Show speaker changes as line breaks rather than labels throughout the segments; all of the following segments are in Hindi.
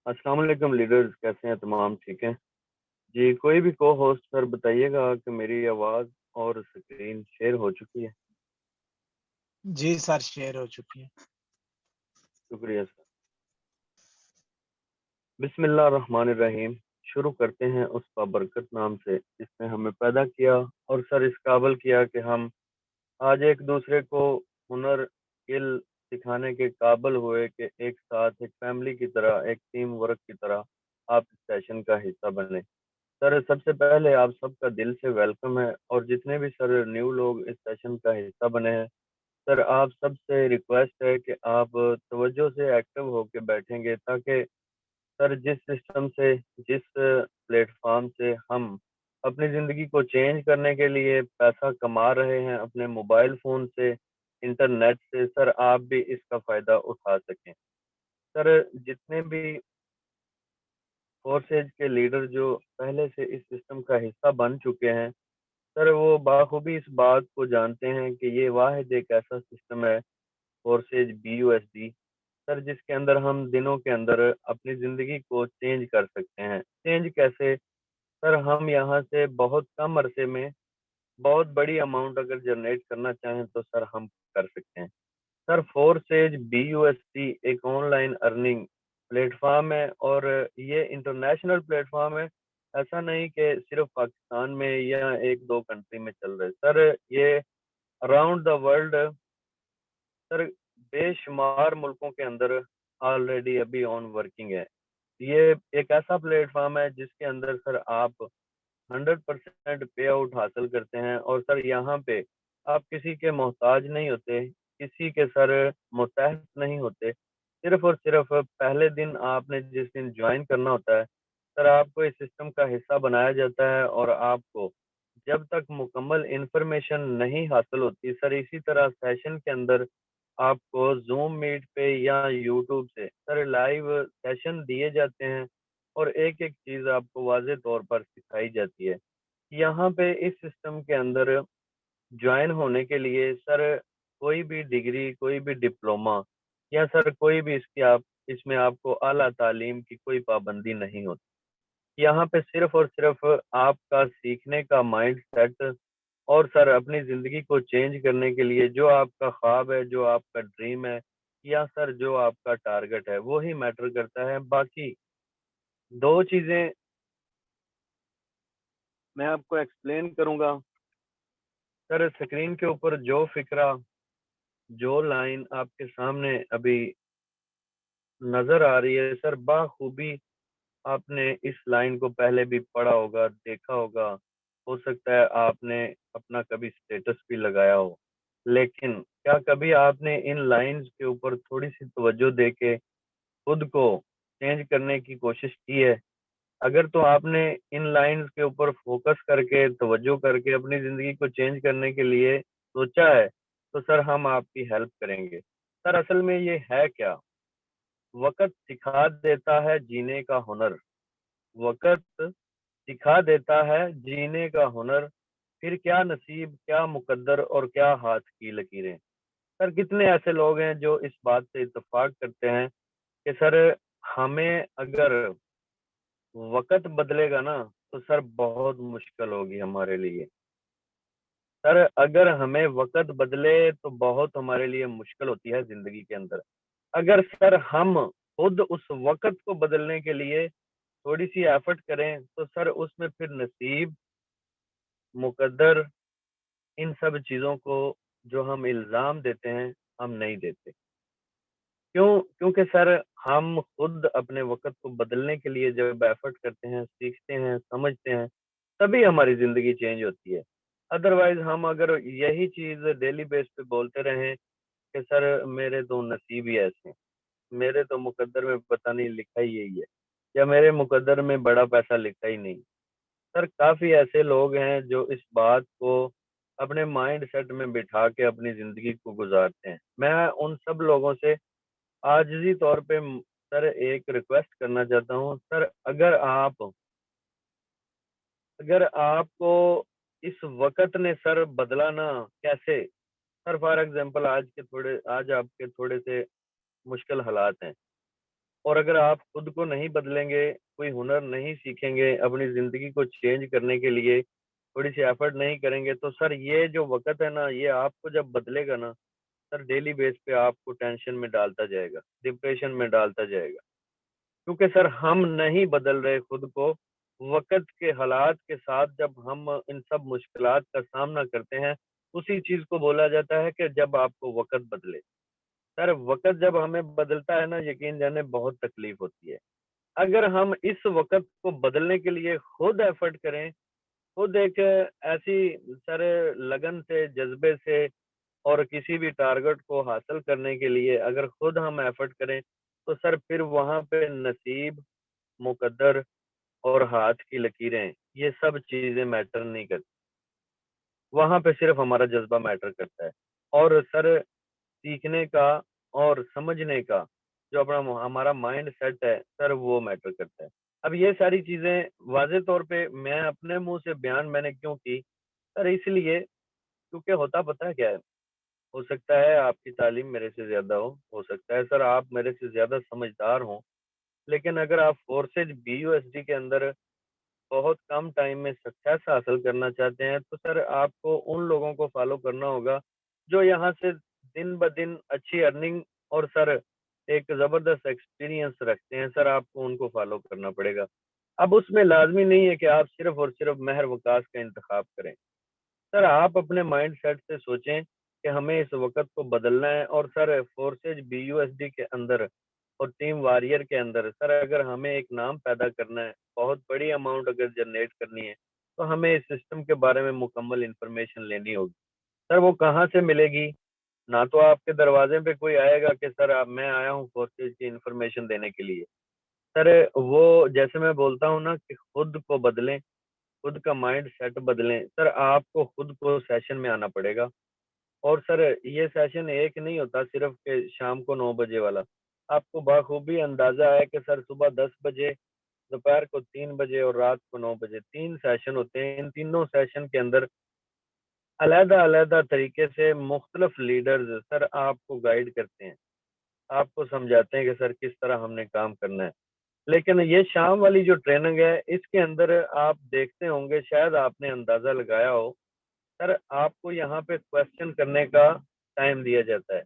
अस्सलाम वालेकुम लीडर्स, कैसे हैं तमाम? ठीक हैं जी। कोई भी को होस्ट सर बताइएगा कि मेरी आवाज़ और स्क्रीन शेयर हो चुकी है।
जी सर, शेयर हो चुकी है।
शुक्रिया सर। बिस्मिल्लाहिर्रहमानिर्रहीम। शुरू करते हैं उस बाबरकत नाम से जिसने हमें पैदा किया और सर इस काबिल किया कि हम आज एक दूसरे को हुनर स्किल सिखाने के काबिल हुए कि एक साथ एक फैमिली की तरह, एक टीम वर्क की तरह आप इस सेशन का हिस्सा बने। सर सबसे पहले आप सबका दिल से वेलकम है, और जितने भी सर न्यू लोग इस सेशन का हिस्सा बने हैं, सर आप सबसे रिक्वेस्ट है कि आप तवज्जो से एक्टिव होकर बैठेंगे, ताकि सर जिस सिस्टम से, जिस प्लेटफॉर्म से हम अपनी ज़िंदगी को चेंज करने के लिए पैसा कमा रहे हैं अपने मोबाइल फ़ोन से, इंटरनेट से, सर आप भी इसका फ़ायदा उठा सकें। सर जितने भी फोर्सेज के लीडर जो पहले से इस सिस्टम का हिस्सा बन चुके हैं, सर वो बाखूबी इस बात को जानते हैं कि ये वाहिद एक ऐसा सिस्टम है, फोर्सेज BUSD, सर जिसके अंदर हम दिनों के अंदर अपनी ज़िंदगी को चेंज कर सकते हैं। चेंज कैसे? सर हम यहाँ से बहुत कम अरसे में बहुत बड़ी अमाउंट अगर जनरेट करना चाहें तो सर हम कर सकते हैं। सर फोर्सेज BUSD एक ऑनलाइन अर्निंग प्लेटफॉर्म है, और ये इंटरनेशनल प्लेटफॉर्म है। ऐसा नहीं कि सिर्फ पाकिस्तान में या एक दो कंट्री में चल रहे। सर ये अराउंड द वर्ल्ड, सर बेशुमार मुल्कों के अंदर ऑलरेडी अभी ऑन वर्किंग है। ये एक ऐसा प्लेटफॉर्म है जिसके अंदर सर आप 100% पे आउट हासिल करते हैं, और सर यहाँ पे आप किसी के मोहताज नहीं होते, किसी के सर मुतहत नहीं होते। सिर्फ और सिर्फ पहले दिन आपने जिस दिन ज्वाइन करना होता है, सर आपको इस सिस्टम का हिस्सा बनाया जाता है, और आपको जब तक मुकम्मल इंफॉर्मेशन नहीं हासिल होती, सर इसी तरह सेशन के अंदर आपको जूम मीट पे या यूट्यूब से सर लाइव सेशन दिए जाते हैं, और एक एक चीज़ आपको वाज़े तौर पर सिखाई जाती है। यहाँ पे इस सिस्टम के अंदर ज्वाइन होने के लिए सर कोई भी डिग्री, कोई भी डिप्लोमा, या सर कोई भी इसकी आप इसमें आपको आला तालीम की कोई पाबंदी नहीं होती। यहाँ पे सिर्फ और सिर्फ आपका सीखने का माइंड सेट, और सर अपनी ज़िंदगी को चेंज करने के लिए जो आपका ख्वाब है, जो आपका ड्रीम है, या सर जो आपका टारगेट है, वो ही मैटर करता है। बाकी दो चीज़ें मैं आपको एक्सप्लेन करूंगा। सर स्क्रीन के ऊपर जो फिक्रा, जो लाइन आपके सामने अभी नजर आ रही है, सर बाखूबी आपने इस लाइन को पहले भी पढ़ा होगा, देखा होगा। हो सकता है आपने अपना कभी स्टेटस भी लगाया हो, लेकिन क्या कभी आपने इन लाइंस के ऊपर थोड़ी सी तवज्जो दे के खुद को चेंज करने की कोशिश की है? अगर तो आपने इन लाइंस के ऊपर फोकस करके, तवज्जो करके अपनी ज़िंदगी को चेंज करने के लिए सोचा है, तो सर हम आपकी हेल्प करेंगे। सर असल में ये है क्या? वक़्त सिखा देता है जीने का हुनर, वक़्त सिखा देता है जीने का हुनर, फिर क्या नसीब, क्या मुकद्दर और क्या हाथ की लकीरें। सर कितने ऐसे लोग हैं जो इस बात से इत्तेफ़ाक करते हैं कि सर हमें अगर वक़्त बदलेगा ना, तो सर बहुत मुश्किल होगी हमारे लिए। सर अगर हमें वक़्त बदले तो बहुत हमारे लिए मुश्किल होती है ज़िंदगी के अंदर। अगर सर हम खुद उस वक़्त को बदलने के लिए थोड़ी-सी एफ़र्ट करें, तो सर उसमें फिर नसीब, मुकद्दर, इन सब चीज़ों को जो हम इल्ज़ाम देते हैं, हम नहीं देते। क्यों? क्योंकि सर हम खुद अपने वक़्त को बदलने के लिए जब एफ़र्ट करते हैं, सीखते हैं, समझते हैं, तभी हमारी ज़िंदगी चेंज होती है। अदरवाइज़ हम अगर यही चीज़ डेली बेस पे बोलते रहें कि सर मेरे तो नसीब ही ऐसे हैं, मेरे तो मुकद्दर में पता नहीं लिखा ही यही है, या मेरे मुकद्दर में बड़ा पैसा लिखा ही नहीं। सर काफ़ी ऐसे लोग हैं जो इस बात को अपने माइंड सेट में बिठा के अपनी ज़िंदगी को गुज़ारते हैं। मैं उन सब लोगों से आजिज़ी तौर पे सर एक रिक्वेस्ट करना चाहता हूँ। सर अगर आपको इस वक़्त ने सर बदला ना, कैसे? सर फॉर एग्ज़ाम्पल आज आपके थोड़े से मुश्किल हालात हैं। और अगर आप खुद को नहीं बदलेंगे, कोई हुनर नहीं सीखेंगे, अपनी ज़िंदगी को चेंज करने के लिए थोड़ी सी एफर्ट नहीं करेंगे, तो सर ये जो वक़्त है ना, ये आपको जब बदलेगा ना, सर डेली बेस पे आपको टेंशन में डालता जाएगा, डिप्रेशन में डालता जाएगा। क्योंकि सर हम नहीं बदल रहे खुद को, वक़्त के हालात के साथ जब हम इन सब मुश्किलात का सामना करते हैं, उसी चीज़ को बोला जाता है कि जब आपको वक़्त बदले। सर वक़्त जब हमें बदलता है ना, यकीन जाने बहुत तकलीफ होती है। अगर हम इस वक़्त को बदलने के लिए खुद एफर्ट करें, खुद एक ऐसी सर लगन से, जज़्बे से और किसी भी टारगेट को हासिल करने के लिए अगर खुद हम एफर्ट करें, तो सर फिर वहाँ पे नसीब, मुकद्दर और हाथ की लकीरें, ये सब चीज़ें मैटर नहीं करती। वहाँ पे सिर्फ़ हमारा जज़्बा मैटर करता है। और सर सीखने का और समझने का जो अपना हमारा माइंड सेट है सर, वो मैटर करता है। अब ये सारी चीज़ें वाज़े तौर पे मैं अपने मुँह से बयान मैंने क्यों की? सर इसलिए क्योंकि होता पता है क्या है? हो सकता है आपकी तालीम मेरे से ज़्यादा हो सकता है सर आप मेरे से ज़्यादा समझदार हों, लेकिन अगर आप फोर्सेज़ बीयूएसडी के अंदर बहुत कम टाइम में सक्सेस हासिल करना चाहते हैं, तो सर आपको उन लोगों को फॉलो करना होगा, जो यहाँ से दिन-ब-दिन अच्छी अर्निंग और सर एक ज़बरदस्त एक्सपीरियंस रखते हैं, सर आपको उनको फॉलो करना पड़ेगा। अब उसमें लाज़मी नहीं है कि आप सिर्फ़ और सिर्फ़ महर वकास का इंतखाब करें। सर आप अपने माइंडसेट से सोचें कि हमें इस वक़्त को बदलना है और सर फोर्सेज़ बीयूएसडी के अंदर और टीम वॉरियर के अंदर सर अगर हमें एक नाम पैदा करना है, बहुत बड़ी अमाउंट अगर जनरेट करनी है, तो हमें इस सिस्टम के बारे में मुकम्मल इन्फॉर्मेशन लेनी होगी। सर वो कहाँ से मिलेगी? ना तो आपके दरवाज़े पे कोई आएगा कि सर अब मैं आया हूँ फोर्सेज़ की इन्फॉर्मेशन देने के लिए। सर वो जैसे मैं बोलता हूँ ना कि खुद को बदलें, खुद का माइंड सेट बदलें। सर आपको खुद को सेशन में आना पड़ेगा। और सर ये सेशन एक नहीं होता सिर्फ के शाम को 9 बजे वाला। आपको बाखूबी अंदाज़ा है कि सर सुबह 10 बजे, दोपहर को 3 बजे और रात को 9 बजे 3 सेशन होते हैं। इन तीनों सेशन के अंदर अलग-अलग तरीके से मुख्तलिफ लीडर्स सर आपको गाइड करते हैं। आपको समझाते हैं कि सर किस तरह हमने काम करना है। लेकिन ये शाम वाली जो ट्रेनिंग है, इसके अंदर आप देखते होंगे शायद आपने अंदाज़ा लगाया हो, सर आपको यहाँ पे क्वेश्चन करने का टाइम दिया जाता है।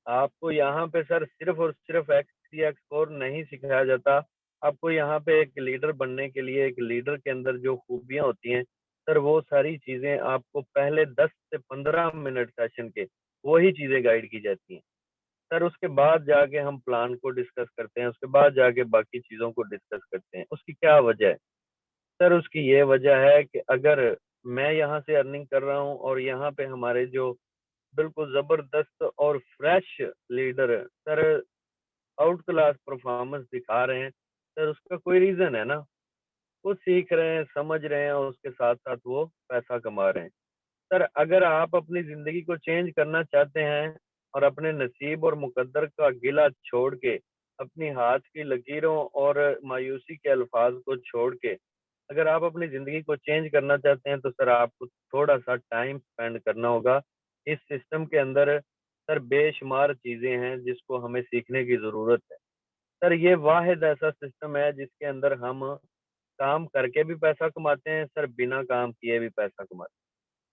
आपको यहाँ पे सर सिर्फ़ और सिर्फ़ एक्स 3 एक्स 4 नहीं सिखाया जाता। आपको यहाँ पे एक लीडर बनने के लिए एक लीडर के अंदर जो खूबियाँ होती हैं, सर वो सारी चीज़ें आपको पहले 10 से 15 मिनट सेशन के, वही चीज़ें गाइड की जाती हैं। सर उसके बाद जाके हम प्लान को डिस्कस करते हैं, उसके बाद जाके बाकी चीज़ों को डिस्कस करते हैं। उसकी क्या वजह है? सर उसकी ये वजह है कि अगर मैं यहाँ से अर्निंग कर रहा हूँ और यहाँ पे हमारे जो बिल्कुल ज़बरदस्त और fresh leader sir out class performance दिखा रहे हैं, सर उसका कोई रीज़न है ना। वो सीख रहे हैं, समझ रहे हैं और उसके साथ-साथ वो पैसा कमा रहे हैं। सर अगर आप अपनी ज़िंदगी को चेंज करना चाहते हैं और अपने नसीब और मुकद्दर का गिला छोड़ के, अपनी हाथ की लकीरों और मायूसी के अल्फाज को छोड़ के, अगर आप अपनी ज़िंदगी को चेंज करना चाहते हैं, तो सर आपको थोड़ा-सा टाइम स्पेंड करना होगा। इस सिस्टम के अंदर सर बेशुमार चीज़ें हैं जिसको हमें सीखने की ज़रूरत है। सर ये वाहिद ऐसा सिस्टम है जिसके अंदर हम काम करके भी पैसा कमाते हैं, सर बिना काम किए भी पैसा कमाते हैं।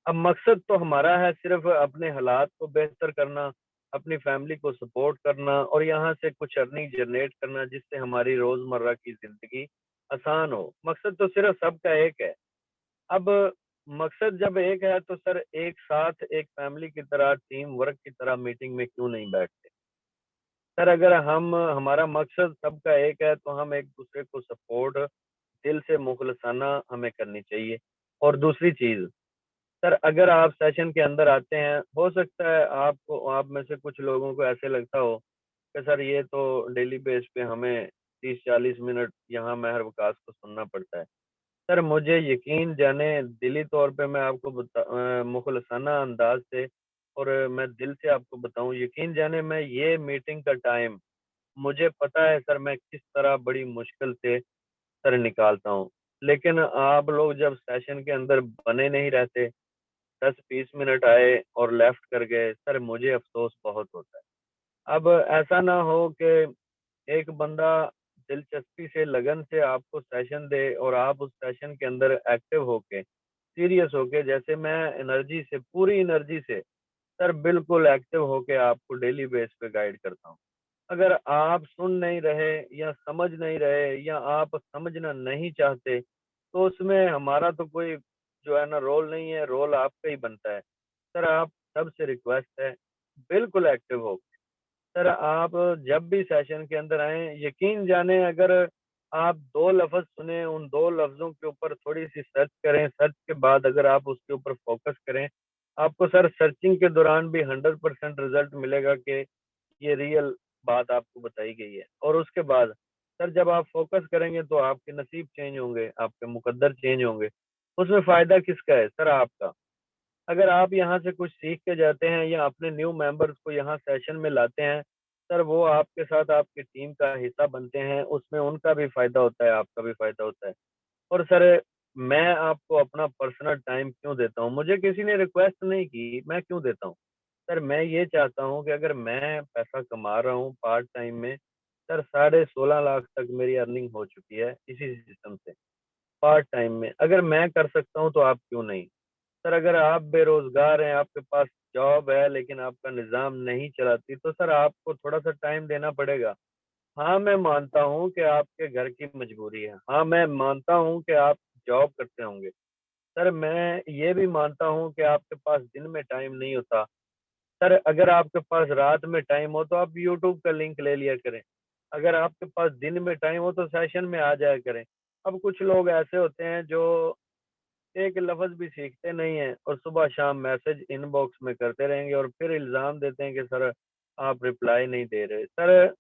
अब मकसद तो हमारा है सिर्फ़ अपने हालात को बेहतर करना, अपनी फैमिली को सपोर्ट करना और यहाँ से कुछ अर्निंग जनरेट करना जिससे हमारी रोज़मर्रा की ज़िंदगी आसान हो। मकसद तो सिर्फ़ सबका एक है। अब मकसद जब एक है तो सर एक साथ एक फैमिली की तरह, टीम वर्क की तरह मीटिंग में क्यों नहीं बैठते? सर अगर हम हमारा मकसद सबका एक है तो हम एक-दूसरे को सपोर्ट दिल से मुखलसाना हमें करनी चाहिए। और दूसरी चीज़, सर अगर आप सेशन के अंदर आते हैं, हो सकता है आपको आप में से कुछ लोगों को ऐसे लगता हो कि सर ये तो डेली बेस पे हमें 30-40 मिनट यहाँ महर वकास को सुनना पड़ता है। सर मुझे यकीन जाने दिली तौर पे मैं आपको मुखलसाना अंदाज़ से और मैं दिल से आपको बताऊँ, यकीन जाने मैं ये मीटिंग का टाइम मुझे पता है सर मैं किस तरह बड़ी मुश्किल से सर निकालता हूँ। लेकिन आप लोग जब सेशन के अंदर बने नहीं रहते, 10-20 मिनट आए और लेफ्ट कर गए, सर मुझे अफ़सोस बहुत होता है। अब ऐसा ना हो कि एक बंदा दिलचस्पी से, लगन से आपको सेशन दे और आप उस सेशन के अंदर एक्टिव होके, सीरियस होके, जैसे मैं एनर्जी से, पूरी एनर्जी से सर बिल्कुल एक्टिव होके आपको डेली बेस पे गाइड करता हूँ। अगर आप सुन नहीं रहे या समझ नहीं रहे या आप समझना नहीं चाहते, तो उसमें हमारा तो कोई जो है ना रोल नहीं है, रोल आपका ही बनता है। सर आप सबसे रिक्वेस्ट है, बिल्कुल एक्टिव हो। सर आप जब भी सेशन के अंदर आएँ, यकीन जाने अगर आप 2 लफ़्ज़ सुने, उन 2 लफ्ज़ों के ऊपर थोड़ी-सी सर्च करें, सर्च के बाद अगर आप उसके ऊपर फ़ोकस करें, आपको सर सर्चिंग के दौरान भी 100% रिज़ल्ट मिलेगा कि ये रियल बात आपको बताई गई है। और उसके बाद सर जब आप फ़ोकस करेंगे तो आपके नसीब चेंज होंगे, आपके मुकद्दर चेंज होंगे। उसमें फ़ायदा किसका है? सर आपका। अगर आप यहाँ से कुछ सीख के जाते हैं या अपने न्यू मेंबर्स को यहाँ सेशन में लाते हैं, सर वो आपके साथ आपकी टीम का हिस्सा बनते हैं, उसमें उनका भी फ़ायदा होता है, आपका भी फ़ायदा होता है। और सर मैं आपको अपना पर्सनल टाइम क्यों देता हूँ? मुझे किसी ने रिक्वेस्ट नहीं की, मैं क्यों देता हूँ? सर मैं ये चाहता हूँ कि अगर मैं पैसा कमा रहा हूँ पार्ट टाइम में, सर साढ़े 16 लाख तक मेरी अर्निंग हो चुकी है इसी सिस्टम से, पार्ट टाइम में। अगर मैं कर सकता हूँ तो आप क्यों नहीं? सर अगर आप बेरोज़गार हैं, आपके पास जॉब है लेकिन आपका निज़ाम नहीं चलाती, तो सर आपको थोड़ा-सा टाइम देना पड़ेगा। हाँ, मैं मानता हूँ कि आपके घर की मजबूरी है। हाँ, मैं मानता हूँ कि आप जॉब करते होंगे। सर मैं ये भी मानता हूँ कि आपके पास दिन में टाइम नहीं होता। सर अगर आपके पास रात में टाइम हो तो आप यूट्यूब का लिंक ले लिया करें। अगर आपके पास दिन में टाइम हो तो सेशन में आ जाया करें। अब कुछ लोग ऐसे होते हैं जो एक लफ्ज़ भी सीखते नहीं हैं और सुबह-शाम मैसेज इनबॉक्स में करते रहेंगे और फिर इल्ज़ाम देते हैं कि सर आप रिप्लाई नहीं दे रहे। सर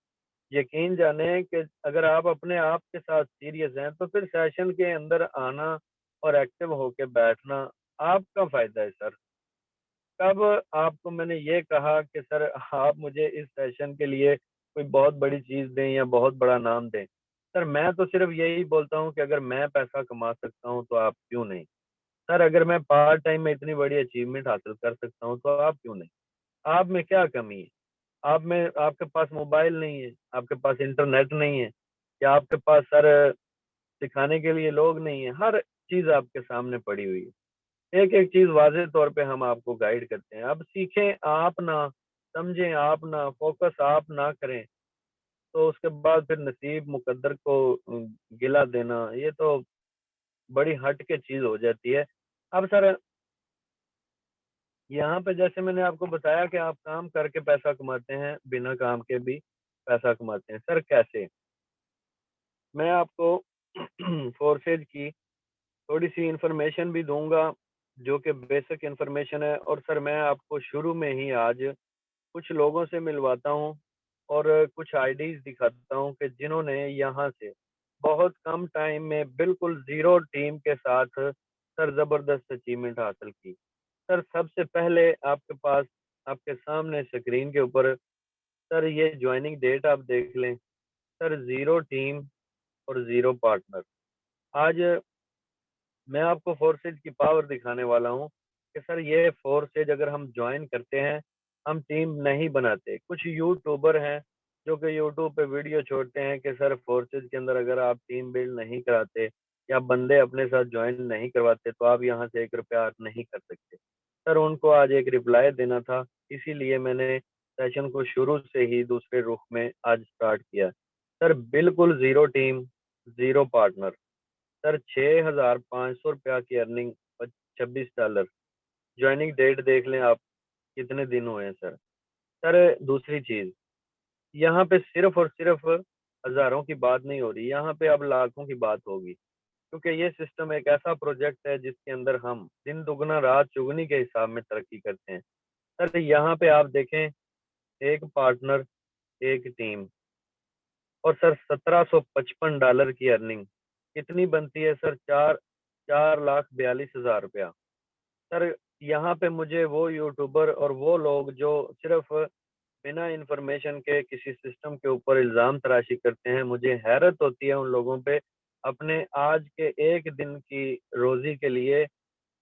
यकीन जाने कि अगर आप अपने आप के साथ सीरियस हैं, तो फिर सेशन के अंदर आना और एक्टिव होके बैठना आपका फ़ायदा है सर। तब आपको मैंने ये कहा कि सर आप मुझे इस सेशन के लिए कोई बहुत बड़ी चीज़ दें या बहुत बड़ा नाम दें। सर मैं तो सिर्फ़ यही बोलता हूँ कि अगर मैं पैसा कमा सकता हूँ, तो आप क्यों नहीं? सर अगर मैं पार्ट टाइम में इतनी बड़ी अचीवमेंट हासिल कर सकता हूँ, तो आप क्यों नहीं? आप में क्या कमी है? आप में आपके पास मोबाइल नहीं है, आपके पास इंटरनेट नहीं है, या आपके पास सर सिखाने के लिए लोग नहीं हैं, हर चीज़ आपके सामने पड़ी हुई है। एक-एक चीज़ वाज़ेह तौर पे हम आपको गाइड करते हैं। अब सीखें आप ना, समझें आप ना, फ़ोकस आप ना करें, तो उसके बाद फिर नसीब मुकद्दर को गिला देना, ये तो बड़ी हट के चीज़ हो जाती है। अब सर यहाँ पे जैसे मैंने आपको बताया कि आप काम करके पैसा कमाते हैं, बिना काम के भी पैसा कमाते हैं। सर कैसे? मैं आपको फोर्सेज की थोड़ी-सी इन्फॉर्मेशन भी दूँगा, जो कि बेसिक इन्फॉर्मेशन है, और सर मैं आपको शुरू में ही आज कुछ लोगों से मिलवाता हूँ और कुछ आईडीज़ दिखाता हूँ कि जिन्होंने यहाँ से बहुत कम टाइम में बिल्कुल ज़ीरो टीम के साथ सर ज़बरदस्त अचीवमेंट हासिल की। सर सबसे पहले आपके पास, आपके सामने स्क्रीन के ऊपर सर ये जॉइनिंग डेट आप देख लें। सर ज़ीरो टीम और ज़ीरो पार्टनर। आज मैं आपको फोर्सेज की पावर दिखाने वाला हूँ कि सर ये फोर्सेज अगर हम ज्वाइन करते हैं, हम टीम नहीं बनाते। कुछ यूट्यूबर हैं जो कि यूट्यूब पे वीडियो छोड़ते हैं कि सर फोर्सेज के अंदर अगर आप टीम बिल्ड नहीं कराते या बंदे अपने साथ ज्वाइन नहीं करवाते, तो आप यहाँ से 1 रुपया अर्न नहीं कर सकते। सर उनको आज एक रिप्लाई देना था, इसीलिए मैंने सेशन को शुरू से ही दूसरे रुख में आज स्टार्ट किया। सर बिल्कुल zero team, zero partner. Sir ₹6,500 की अर्निंग और $26। जॉइनिंग डेट देख लें आप, कितने दिन हुए हैं सर। सर दूसरी चीज़, यहाँ पे सिर्फ़ और सिर्फ़ हज़ारों की बात नहीं हो रही, यहाँ पे अब लाखों की बात होगी। क्योंकि ये सिस्टम एक ऐसा प्रोजेक्ट है जिसके अंदर हम दिन दुगना रात चौगुनी के हिसाब में तरक्की करते हैं। सर यहाँ पे आप देखें, 1 पार्टनर, 1 टीम, और सर $1755 की अर्निंग कितनी बनती है सर? 4,42,000 रुपया। सर यहाँ पे मुझे वो यूट्यूबर और वो लोग जो सिर्फ बिना इन्फॉर्मेशन के किसी सिस्टम के ऊपर इल्ज़ाम तराशी करते हैं, मुझे हैरत होती है उन लोगों पे। अपने आज के एक दिन की रोज़ी के लिए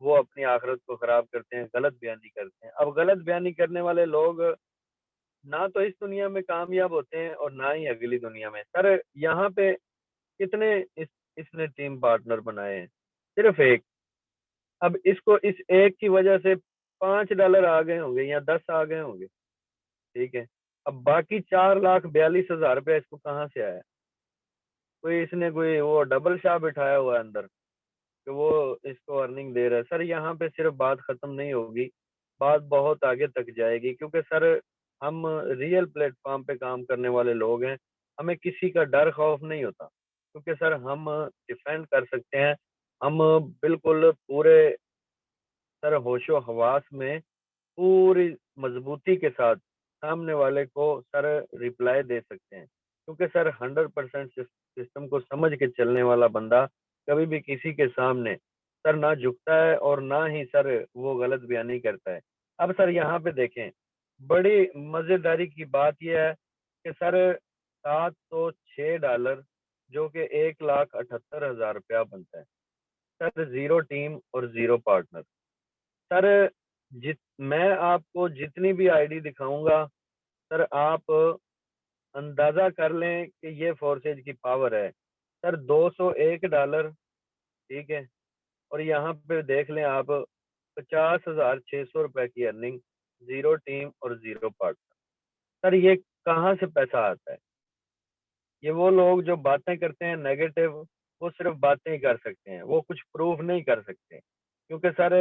वो अपनी आखिरत को ख़राब करते हैं, गलत बयानी करते हैं। अब गलत बयानी करने वाले लोग ना तो इस दुनिया में कामयाब होते हैं और ना ही अगली दुनिया में। सर यहाँ पे कितने इसने टीम पार्टनर बनाए हैं? सिर्फ एक। अब इसको इस एक की वजह से $5 आ गए होंगे या 10 आ गए होंगे, ठीक है। अब बाकी 4,42,000 रुपया इसको कहाँ से आया? कोई इसने कोई वो डबल शॉप बिठाया हुआ है अंदर कि वो इसको अर्निंग दे रहा है? सर यहाँ पे सिर्फ बात खत्म नहीं होगी, बात बहुत आगे तक जाएगी, क्योंकि सर हम रियल प्लेटफॉर्म पे काम करने वाले लोग हैं। हमें किसी का डर खौफ नहीं होता, क्योंकि सर हम डिफेंड कर सकते हैं। हम बिल्कुल पूरे सर होशो हवास में पूरी मजबूती के साथ सामने वाले को सर रिप्लाई दे सकते हैं, क्योंकि सर 100% सिस्टम को समझ के चलने वाला बंदा कभी भी किसी के सामने सर ना झुकता है और ना ही सर वो गलत बयानी करता है। अब सर यहाँ पे देखें, बड़ी मजेदारी की बात यह है कि सर $706, जो कि 1,78,000 बनता है सर, जीरो टीम और जीरो पार्टनर। सर मैं आपको जितनी भी आईडी दिखाऊंगा सर, आप अंदाजा कर लें कि ये फोर्सेज की पावर है सर। $201, ठीक है। और यहाँ पे देख लें आप, 50,600 रुपए की अर्निंग, जीरो टीम और जीरो पार्टनर। सर ये कहाँ से पैसा आता है? ये वो लोग जो बातें करते हैं नेगेटिव, वो सिर्फ बातें ही कर सकते हैं, वो कुछ प्रूफ नहीं कर सकते। क्योंकि सर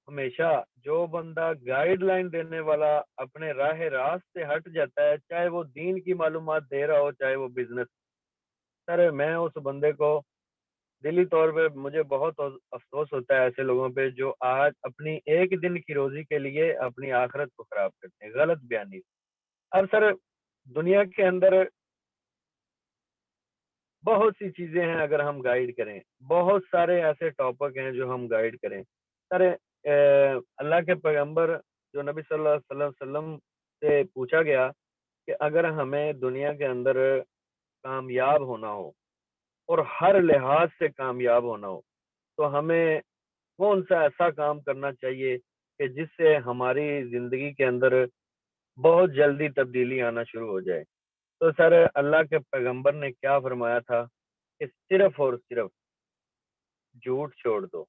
हमेशा जो बंदा गाइडलाइन देने वाला अपने राह रास्त से हट जाता है, चाहे वो दीन की मालूमात दे रहा हो, चाहे वो बिजनेस, सर मैं उस बंदे को दिली तौर पे मुझे बहुत अफसोस होता है ऐसे लोगों पे जो आज अपनी एक दिन की रोजी के लिए अपनी आखिरत को खराब करते हैं गलत बयानी से। अब सर दुनिया के अंदर बहुत सी चीजें हैं, अगर हम गाइड करें, बहुत सारे ऐसे टॉपिक हैं जो हम गाइड करें। सर अल्लाह के पैगंबर जो नबी सल्लल्लाहु अलैहि वसल्लम से पूछा गया कि अगर हमें दुनिया के अंदर कामयाब होना हो और हर लिहाज से कामयाब होना हो, तो हमें कौन सा ऐसा काम करना चाहिए कि जिससे हमारी जिंदगी के अंदर बहुत जल्दी तब्दीली आना शुरू हो जाए? तो सर अल्लाह के पैगंबर ने क्या फरमाया था कि सिर्फ और सिर्फ झूठ छोड़ दो,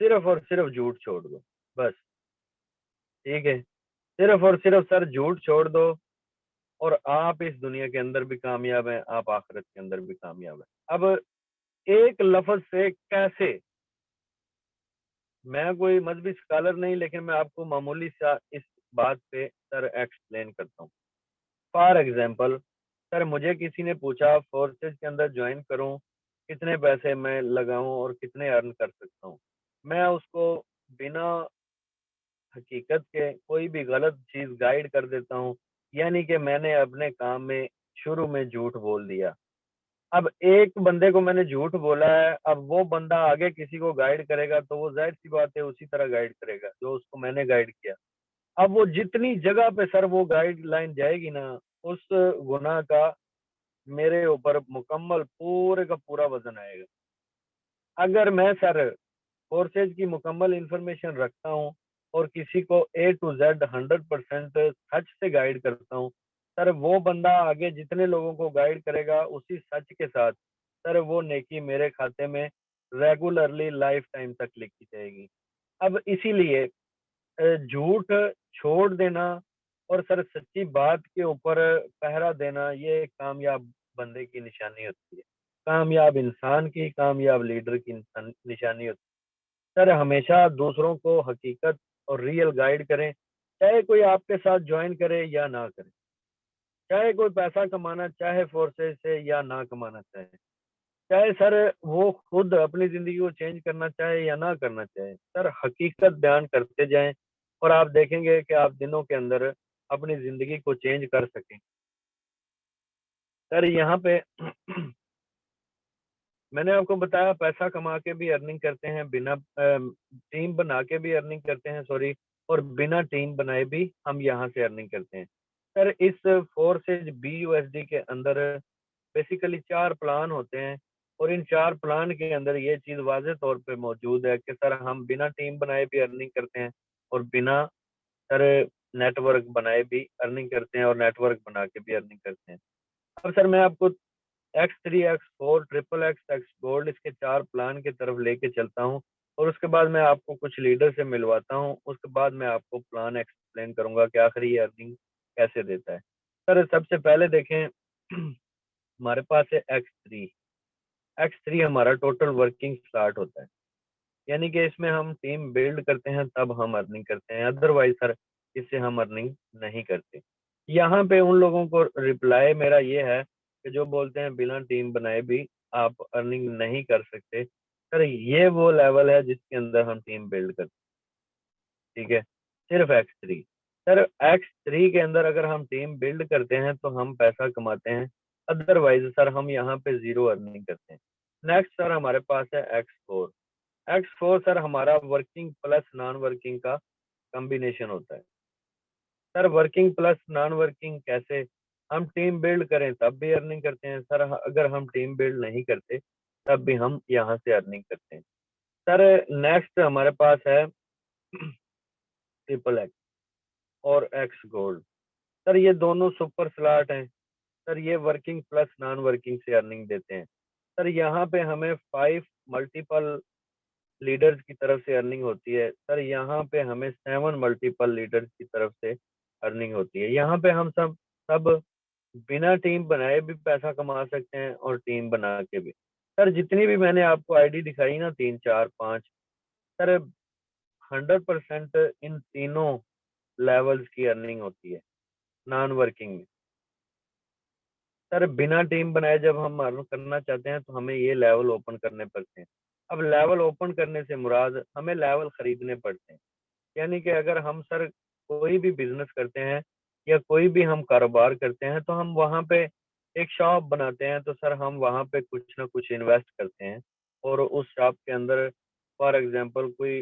सिर्फ और सिर्फ झूठ छोड़ दो, बस, ठीक है। सिर्फ और सिर्फ सर झूठ छोड़ दो और आप इस दुनिया के अंदर भी कामयाब हैं, आप आखिरत के अंदर भी कामयाब हैं। अब एक लफ्ज से कैसे? मैं कोई मजहबी स्कॉलर नहीं, लेकिन मैं आपको मामूली सा इस बात पे सर एक्सप्लेन करता हूँ। फॉर एग्जाम्पल, सर मुझे किसी ने पूछा फोर्सेज के अंदर ज्वाइन करूं, कितने पैसे मैं लगाऊं और कितने अर्न कर सकता हूं? मैं उसको बिना हकीकत के कोई भी गलत चीज गाइड कर देता हूँ, यानी कि मैंने अपने काम में शुरू में झूठ बोल दिया। अब एक बंदे को मैंने झूठ बोला है, अब वो बंदा आगे किसी को गाइड करेगा तो वो जाहिर सी बात है उसी तरह गाइड करेगा जो उसको मैंने गाइड किया। अब वो जितनी जगह पे सर वो गाइडलाइन जाएगी ना, उस गुनाह का मेरे ऊपर मुकम्मल पूरे का पूरा वजन आएगा। अगर मैं सर कोर्सेज की मुकम्मल इंफॉर्मेशन रखता हूँ और किसी को ए टू जेड 100% सच से गाइड करता हूँ, सर वो बंदा आगे जितने लोगों को गाइड करेगा उसी सच के साथ, सर वो नेकी मेरे खाते में रेगुलरली लाइफ टाइम तक लिखी जाएगी। अब इसीलिए झूठ छोड़ देना और सर सच्ची बात के ऊपर पहरा देना, ये एक कामयाब बंदे की निशानी होती है, कामयाब इंसान की, कामयाब लीडर की निशानी होती है। सर हमेशा दूसरों को हकीकत और रियल गाइड करें, चाहे कोई आपके साथ ज्वाइन करे या ना करे, चाहे कोई पैसा कमाना चाहे फोर्सेज से या ना कमाना चाहे, चाहे सर वो खुद अपनी जिंदगी को चेंज करना चाहे या ना करना चाहे, सर हकीकत बयान करते जाएं और आप देखेंगे कि आप दिनों के अंदर अपनी जिंदगी को चेंज कर सकें। सर यहाँ पे मैंने आपको बताया पैसा कमा के भी अर्निंग करते हैं, बिना टीम बना के भी अर्निंग करते हैं, सॉरी, और बिना टीम बनाए भी हम यहाँ से अर्निंग करते हैं। सर इस फोर्सेज BUSD के अंदर बेसिकली 4 प्लान होते हैं और इन 4 प्लान के अंदर ये चीज़ वाज़ेह तौर पे मौजूद है कि सर हम बिना टीम बनाए भी अर्निंग करते हैं और बिना सर नेटवर्क बनाए भी अर्निंग करते हैं और नेटवर्क बना के भी अर्निंग करते हैं। अब सर मैं आपको X3, X4, triple x gold इसके 4 प्लान की तरफ लेके चलता हूँ, और उसके बाद मैं आपको कुछ लीडर से मिलवाता हूँ। उसके बाद मैं आपको प्लान एक्सप्लेन करूंगा कि आखिर ये अर्निंग कैसे देता है। सर सबसे पहले देखें हमारे पास है X3 हमारा टोटल वर्किंग स्टार्ट होता है, यानी कि इसमें हम टीम बिल्ड करते हैं तब हम अर्निंग करते हैं, अदरवाइज सर इससे हम अर्निंग नहीं करते। यहाँ पे उन लोगों को रिप्लाई मेरा ये है कि जो बोलते हैं बिना टीम बनाए भी आप अर्निंग नहीं कर सकते। सर ये वो लेवल है जिसके अंदर हम टीम बिल्ड करते हैं, ठीक है, सिर्फ X3। सर X3 के अंदर अगर हम टीम बिल्ड करते हैं तो हम पैसा कमाते हैं, अदरवाइज सर हम यहाँ पे जीरो अर्निंग करते हैं। नेक्स्ट सर हमारे पास है X4 सर हमारा वर्किंग प्लस नॉन वर्किंग का कॉम्बिनेशन होता है। Sir working plus non working कैसे? हम टीम बिल्ड करें तब भी अर्निंग करते हैं सर, अगर हम टीम बिल्ड नहीं करते तब भी हम यहाँ से अर्निंग करते हैं। सर नेक्स्ट हमारे पास है ट्रिपल एक्स और एक्स गोल्ड। सर ये दोनों सुपर स्लॉट हैं। सर ये वर्किंग प्लस नॉन वर्किंग से अर्निंग देते हैं। सर यहाँ पे हमें 5 मल्टीपल लीडर्स की तरफ से अर्निंग होती है। सर यहाँ पे हमें 7 मल्टीपल लीडर्स की तरफ से अर्निंग होती है। यहाँ पे हम सब सब बिना टीम बनाए भी पैसा कमा सकते हैं और टीम बना के भी। सर जितनी भी मैंने आपको आईडी दिखाई ना, 3 4 5, सर 100% इन तीनों लेवल्स की अर्निंग होती है नॉन वर्किंग में। सर बिना टीम बनाए जब हम अर्न करना चाहते हैं तो हमें ये लेवल ओपन करने पड़ते हैं। अब लेवल ओपन करने से मुराद हमें लेवल खरीदने पड़ते हैं, यानी कि अगर हम सर कोई भी बिजनेस करते हैं या कोई भी हम कारोबार करते हैं तो हम वहाँ पे एक शॉप बनाते हैं, तो सर हम वहाँ पे कुछ ना कुछ इन्वेस्ट करते हैं और उस शॉप के अंदर फॉर एग्जांपल कोई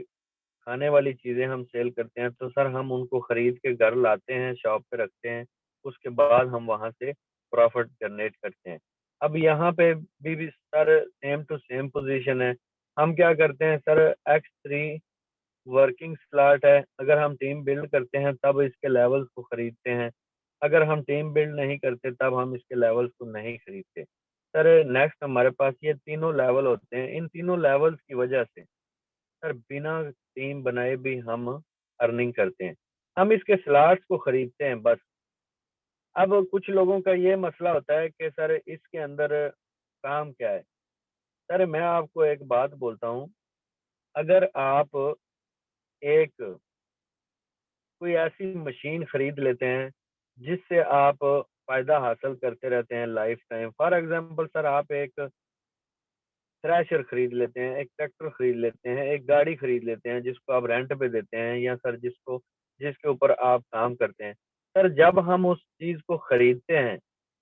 खाने वाली चीजें हम सेल करते हैं, तो सर हम उनको खरीद के घर लाते हैं, शॉप पे रखते हैं, उसके बाद हम वहां से प्रॉफिट जनरेट करते हैं। अब यहाँ पे भी sir same to same position है। हम क्या करते हैं सर, X3 वर्किंग स्लॉट है, अगर हम टीम बिल्ड करते हैं तब इसके लेवल्स को खरीदते हैं, अगर हम टीम बिल्ड नहीं करते तब हम इसके लेवल्स को नहीं खरीदते। सर नेक्स्ट हमारे पास ये तीनों लेवल होते हैं। इन तीनों लेवल्स की वजह से सर बिना टीम बनाए भी हम अर्निंग करते हैं। हम इसके स्लॉट्स को खरीदते हैं बस। अब कुछ लोगों का ये मसला होता है कि सर इसके अंदर काम क्या है। सर मैं आपको एक बात बोलता हूँ, अगर आप एक कोई ऐसी मशीन खरीद लेते हैं जिससे आप फायदा हासिल करते रहते हैं life time, for example sir आप एक थ्रेशर खरीद लेते हैं, एक ट्रैक्टर खरीद लेते हैं, एक गाड़ी खरीद लेते हैं जिसको आप रेंट पे देते हैं, या सर जिसके ऊपर आप काम करते हैं। सर जब हम उस चीज को खरीदते हैं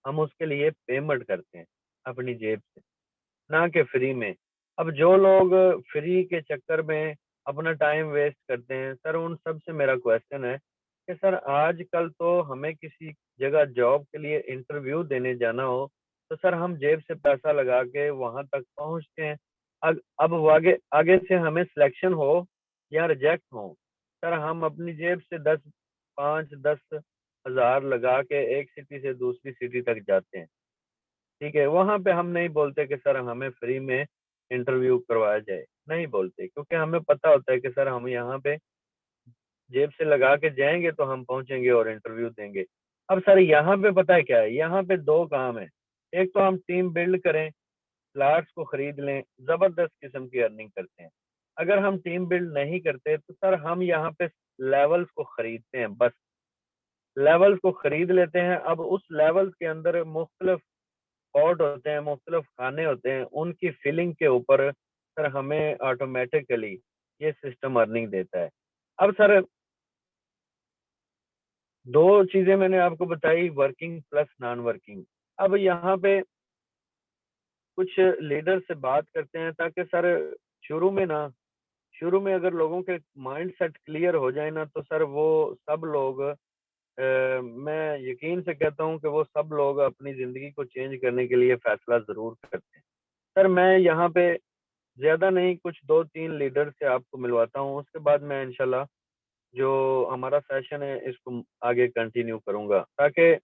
हम उसके लिए पेमेंट करते हैं अपनी जेब से, ना कि फ्री में। अब जो लोग फ्री के चक्कर में अपना टाइम वेस्ट करते हैं, सर उन सब से मेरा क्वेश्चन है कि सर आजकल तो हमें किसी जगह जॉब के लिए इंटरव्यू देने जाना हो तो सर हम जेब से पैसा लगा के वहां तक पहुंचते हैं। अब वो आगे आगे से हमें सिलेक्शन हो या रिजेक्ट हो, सर हम अपनी जेब से 10 5 10 हज़ार लगा के एक सिटी से दूसरी सिटी तक जाते हैं, ठीक है। वहां पे हम नहीं बोलते कि सर हमें फ्री में इंटरव्यू करवाया जाए, नहीं बोलते, क्योंकि हमें पता होता है कि सर हम यहाँ पे जेब से लगा के जाएंगे तो हम पहुंचेंगे और इंटरव्यू देंगे। अब सर यहाँ पे पता है क्या है, यहाँ पे दो काम है। एक तो हम टीम बिल्ड करें, स्लॉट्स को खरीद लें, जबरदस्त किस्म की अर्निंग करते हैं। अगर हम टीम बिल्ड नहीं करते तो सर हम यहाँ पे लेवल्स को खरीदते हैं बस, लेवल्स को खरीद लेते हैं। अब उस लेवल्स के अंदर मुख्तलिफ पॉट होते हैं, मुख्तलिफ खाने होते हैं, उनकी फिलिंग के ऊपर सर हमें ऑटोमेटिकली ये सिस्टम अर्निंग देता है। अब सर दो चीजें मैंने आपको बताई, वर्किंग प्लस नॉन वर्किंग। अब यहाँ पे कुछ लीडर से बात करते हैं ताकि सर शुरू में ना शुरू में अगर लोगों के माइंड सेट क्लियर हो जाए ना तो सर वो सब लोग मैं यकीन से कहता हूँ कि वो सब लोग अपनी जिंदगी को चेंज करने के लिए फैसला जरूर करते हैं। सर मैं यहाँ पे ज्यादा नहीं, कुछ 2 3 लीडर से आपको मिलवाता हूँ, उसके बाद मैं इंशाल्लाह जो हमारा सेशन है इसको आगे कंटिन्यू करूंगा, ताकि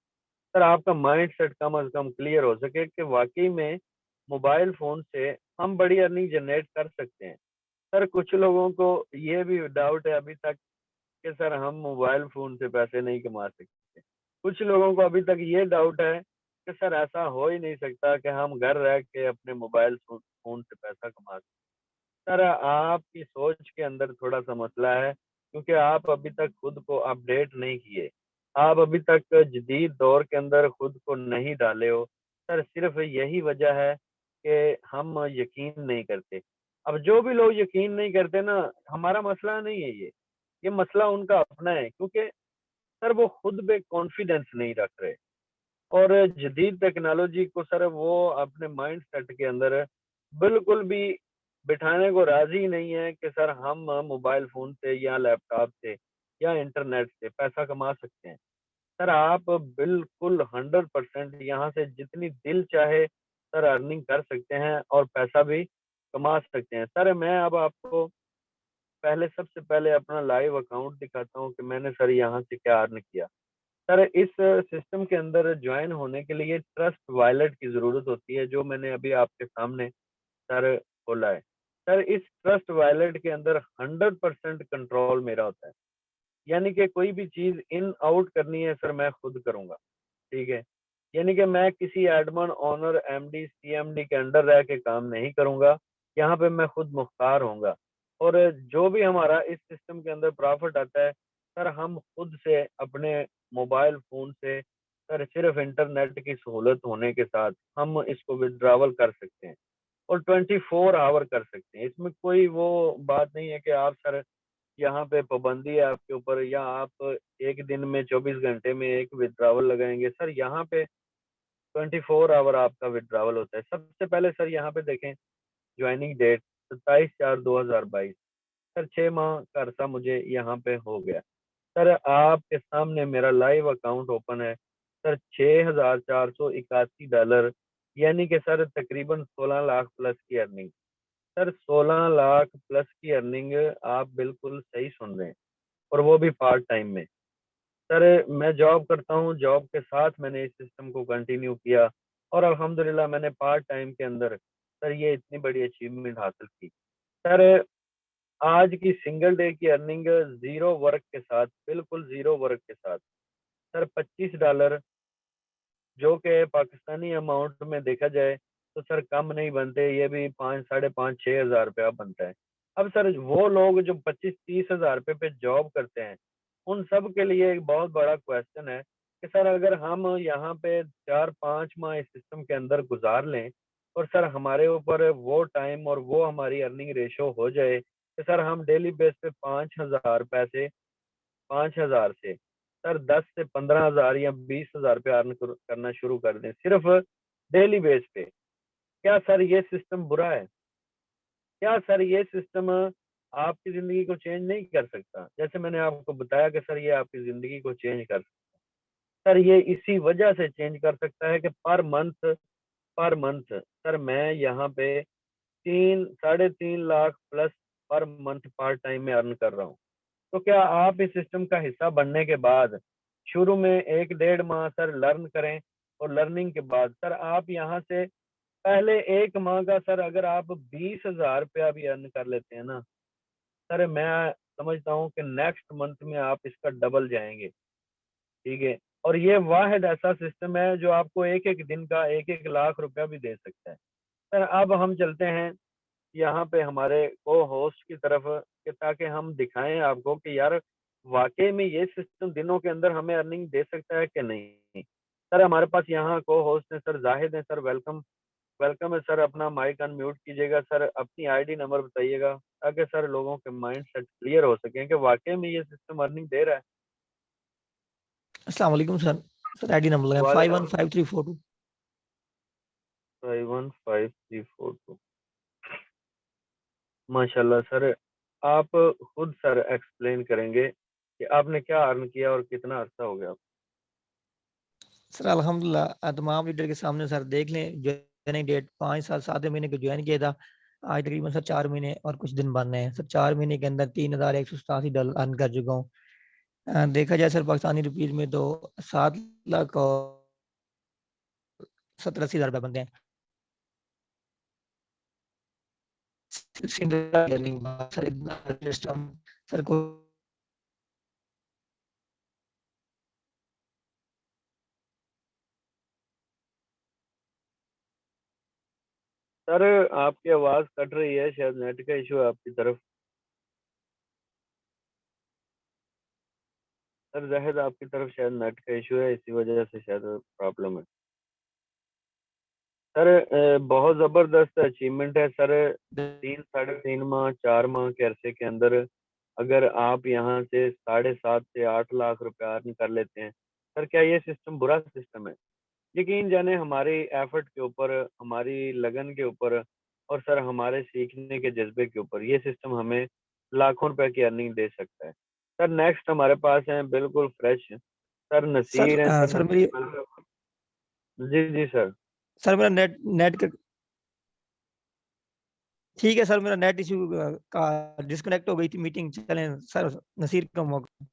सर आपका माइंड सेट कम से कम क्लियर हो सके कि वाकई में मोबाइल फ़ोन से हम बड़ी अर्निंग जनरेट कर सकते हैं। सर कुछ लोगों को ये भी डाउट है अभी तक कि सर हम मोबाइल फ़ोन से पैसे नहीं कमा सकते। कुछ लोगों को अभी तक ये डाउट है कि सर ऐसा हो ही नहीं सकता कि हम घर रह के अपने मोबाइल फ़ोन से पैसा कमा सकते। सर आपकी सोच के अंदर थोड़ा-सा मसला है, क्योंकि आप अभी तक खुद को अपडेट नहीं किए। आप अभी तक जदीद दौर के अंदर खुद को नहीं डाले हो। सर सिर्फ़ यही वजह है कि हम यकीन नहीं करते। अब जो भी लोग यकीन नहीं करते ना, हमारा मसला नहीं है ये। ये मसला उनका अपना है, क्योंकि सर वो खुद पे कॉन्फिडेंस नहीं रख रहे। और जदीद टेक्नोलॉजी को सर वो अपने माइंड सेट के अंदर बिल्कुल भी बिठाने को राज़ी नहीं है कि सर हम मोबाइल फ़ोन से या लैपटॉप से या इंटरनेट से पैसा कमा सकते हैं। सर आप बिल्कुल 100% यहाँ से जितनी दिल चाहे सर अर्निंग कर सकते हैं और पैसा भी कमा सकते हैं। सर मैं अब आपको पहले सबसे पहले अपना लाइव अकाउंट दिखाता हूँ कि मैंने सर यहाँ से क्या अर्न किया। सर इस सिस्टम के अंदर जॉइन होने के लिए ट्रस्ट वॉलेट की ज़रूरत होती है, जो मैंने अभी आपके सामने सर खोला है। सर इस ट्रस्ट वॉलेट के अंदर 100% कंट्रोल मेरा होता है। यानी कि कोई भी चीज़ इन आउट करनी है सर मैं खुद करूँगा, ठीक है? यानी कि मैं किसी एडमिन, ओनर, एमडी, सीएमडी के अंडर रह के काम नहीं करूँगा। यहाँ पे मैं खुद मुख्तार होऊँगा और जो भी हमारा इस सिस्टम के अंदर प्रॉफ़िट आता है, सर हम खुद से अपने मोबाइल फ़ोन से सर सिर्फ़ इंटरनेट की सहूलत होने के साथ हम इसको विथड्रॉवल कर सकते हैं और 24 आवर कर सकते हैं। इसमें कोई वो बात नहीं है कि आप सर यहाँ पे पाबंदी है आपके ऊपर या आप 1 दिन में 24 घंटे में एक विथड्रॉवल लगाएँगे। सर यहाँ पे 24 आवर आपका विथड्रॉवल होता है। सबसे पहले सर यहाँ पे देखें जॉइनिंग डेट 27/4/2022 सर 6 माह का अरसा मुझे यहाँ पे हो गया। सर आपके सामने मेरा लाइव अकाउंट ओपन है। सर $6,481 यानी कि सर तकरीबन 16 लाख प्लस की अर्निंग। सर 16 लाख प्लस की अर्निंग आप बिल्कुल सही सुन रहे हैं और वो भी पार्ट टाइम में। सर मैं जॉब करता हूँ, जॉब के साथ मैंने इस सिस्टम को कंटिन्यू किया और अल्हम्दुलिल्लाह मैंने पार्ट टाइम के अंदर सर ये इतनी बड़ी अचीवमेंट हासिल की। सर आज की सिंगल डे की अर्निंग ज़ीरो वर्क के साथ, बिल्कुल ज़ीरो वर्क के साथ सर $25 जो कि पाकिस्तानी अमाउंट में देखा जाए तो सर कम नहीं बनते, ये भी 5 साढ़े 5 6,000 रुपया बनता है। अब सर वो लोग जो 25-30 हज़ार रुपए पे जॉब करते हैं, उन सब के लिए एक बहुत बड़ा क्वेश्चन है कि सर अगर हम यहाँ पे 4-5 माह इस सिस्टम के अंदर गुज़ार लें और सर हमारे ऊपर वो टाइम और वो हमारी अर्निंग रेशो हो जाए कि सर हम डेली बेस पे 5,000 पैसे 5,000 से सर 10 से 15,000 या 20,000 रुपए अर्न करना शुरू कर दें, सिर्फ डेली बेस पे। क्या सर ये सिस्टम बुरा है? क्या सर ये सिस्टम आपकी ज़िंदगी को चेंज नहीं कर सकता? जैसे मैंने आपको बताया कि सर ये आपकी ज़िंदगी को चेंज कर सर ये इसी वजह से चेंज कर सकता है कि पर मंथ सर मैं यहाँ पे 3 साढ़े 3 lakh plus per month part time में अर्न कर रहा हूँ। तो क्या आप इस सिस्टम का हिस्सा बनने के बाद शुरू में 1 डेढ़ माह सर लर्न करें और लर्निंग के बाद सर आप यहाँ से पहले 1 माह का सर अगर आप 20,000 रुपया भी अर्न कर लेते हैं ना, सर मैं समझता हूँ कि नेक्स्ट मंथ में आप इसका डबल जाएँगे, ठीक है? और ये वाहिद ऐसा सिस्टम है जो आपको 1-1 दिन का 1-1 लाख रुपया भी दे सकता है। सर अब हम चलते हैं यहाँ पे हमारे को-होस्ट की तरफ कि ताकि हम दिखाएँ आपको कि यार वाक़ई में ये सिस्टम दिनों के अंदर हमें अर्निंग दे सकता है कि नहीं। सर हमारे पास यहाँ को-होस्ट हैं सर ज़ाहिद हैं सर वेलकम वेलकम है सर अपना माइक अनम्यूट कीजिएगा सर अपनी आईडी नंबर बताइएगा ताकि सर लोगों के माइंड सेट क्लियर हो सकें कि वाक़ई में ये सिस्टम अर्निंग दे रहा है।
अस्सलाम वालेकुम सर। सर आईडी नंबर लगाएं
वालेकुम
515342।
515342 माशाल्लाह सर आप खुद सर एक्सप्लेन करेंगे कि आपने क्या अर्न किया और कितना अरसा हो गया?
सर अल्हम्दुलिल्लाह तमाम लीडर के सामने सर देख लें, ज्वाइनिंग डेट 5 साल 7 महीने को ज्वाइन किया था। आज तकरीबन सर 4 महीने और कुछ दिन बनने हैं सर। 4 महीने के अंदर $3,187 अर्न कर चुका हूँ। देखा जाए सर पाकिस्तानी रुपीज में तो 7 लाख और 70-80 हज़ार रुपये बनते हैं। सर इतना सिस्टम सर को
सर आपकी आवाज कट रही है, शायद नेट का इशू है आपकी तरफ। सर जाहिद आपकी तरफ शायद नेट का इशू है, इसी वजह से शायद प्रॉब्लम है। सर बहुत ज़बरदस्त अचीवमेंट है सर। 3-3.5 माह 4 माह के अरसे के अंदर अगर आप यहाँ से 7.5 से 8 लाख रुपए अर्न कर लेते हैं, सर क्या ये सिस्टम बुरा सिस्टम है? यकीन जाने हमारी एफर्ट के ऊपर, हमारी लगन के ऊपर और सर हमारे सीखने के जज्बे के ऊपर ये सिस्टम हमें लाखों रुपए की अर्निंग दे सकता है। सर नेक्स्ट हमारे पास हैं बिल्कुल फ्रेश सर
सर
नसीर हैं। सर
सर मेरी
जी जी सर।
सर मेरा नेट नेट का ठीक है सर। मेरा नेट इशू का डिस्कनेक्ट हो गई थी मीटिंग। चलें सर नसीर का मौका।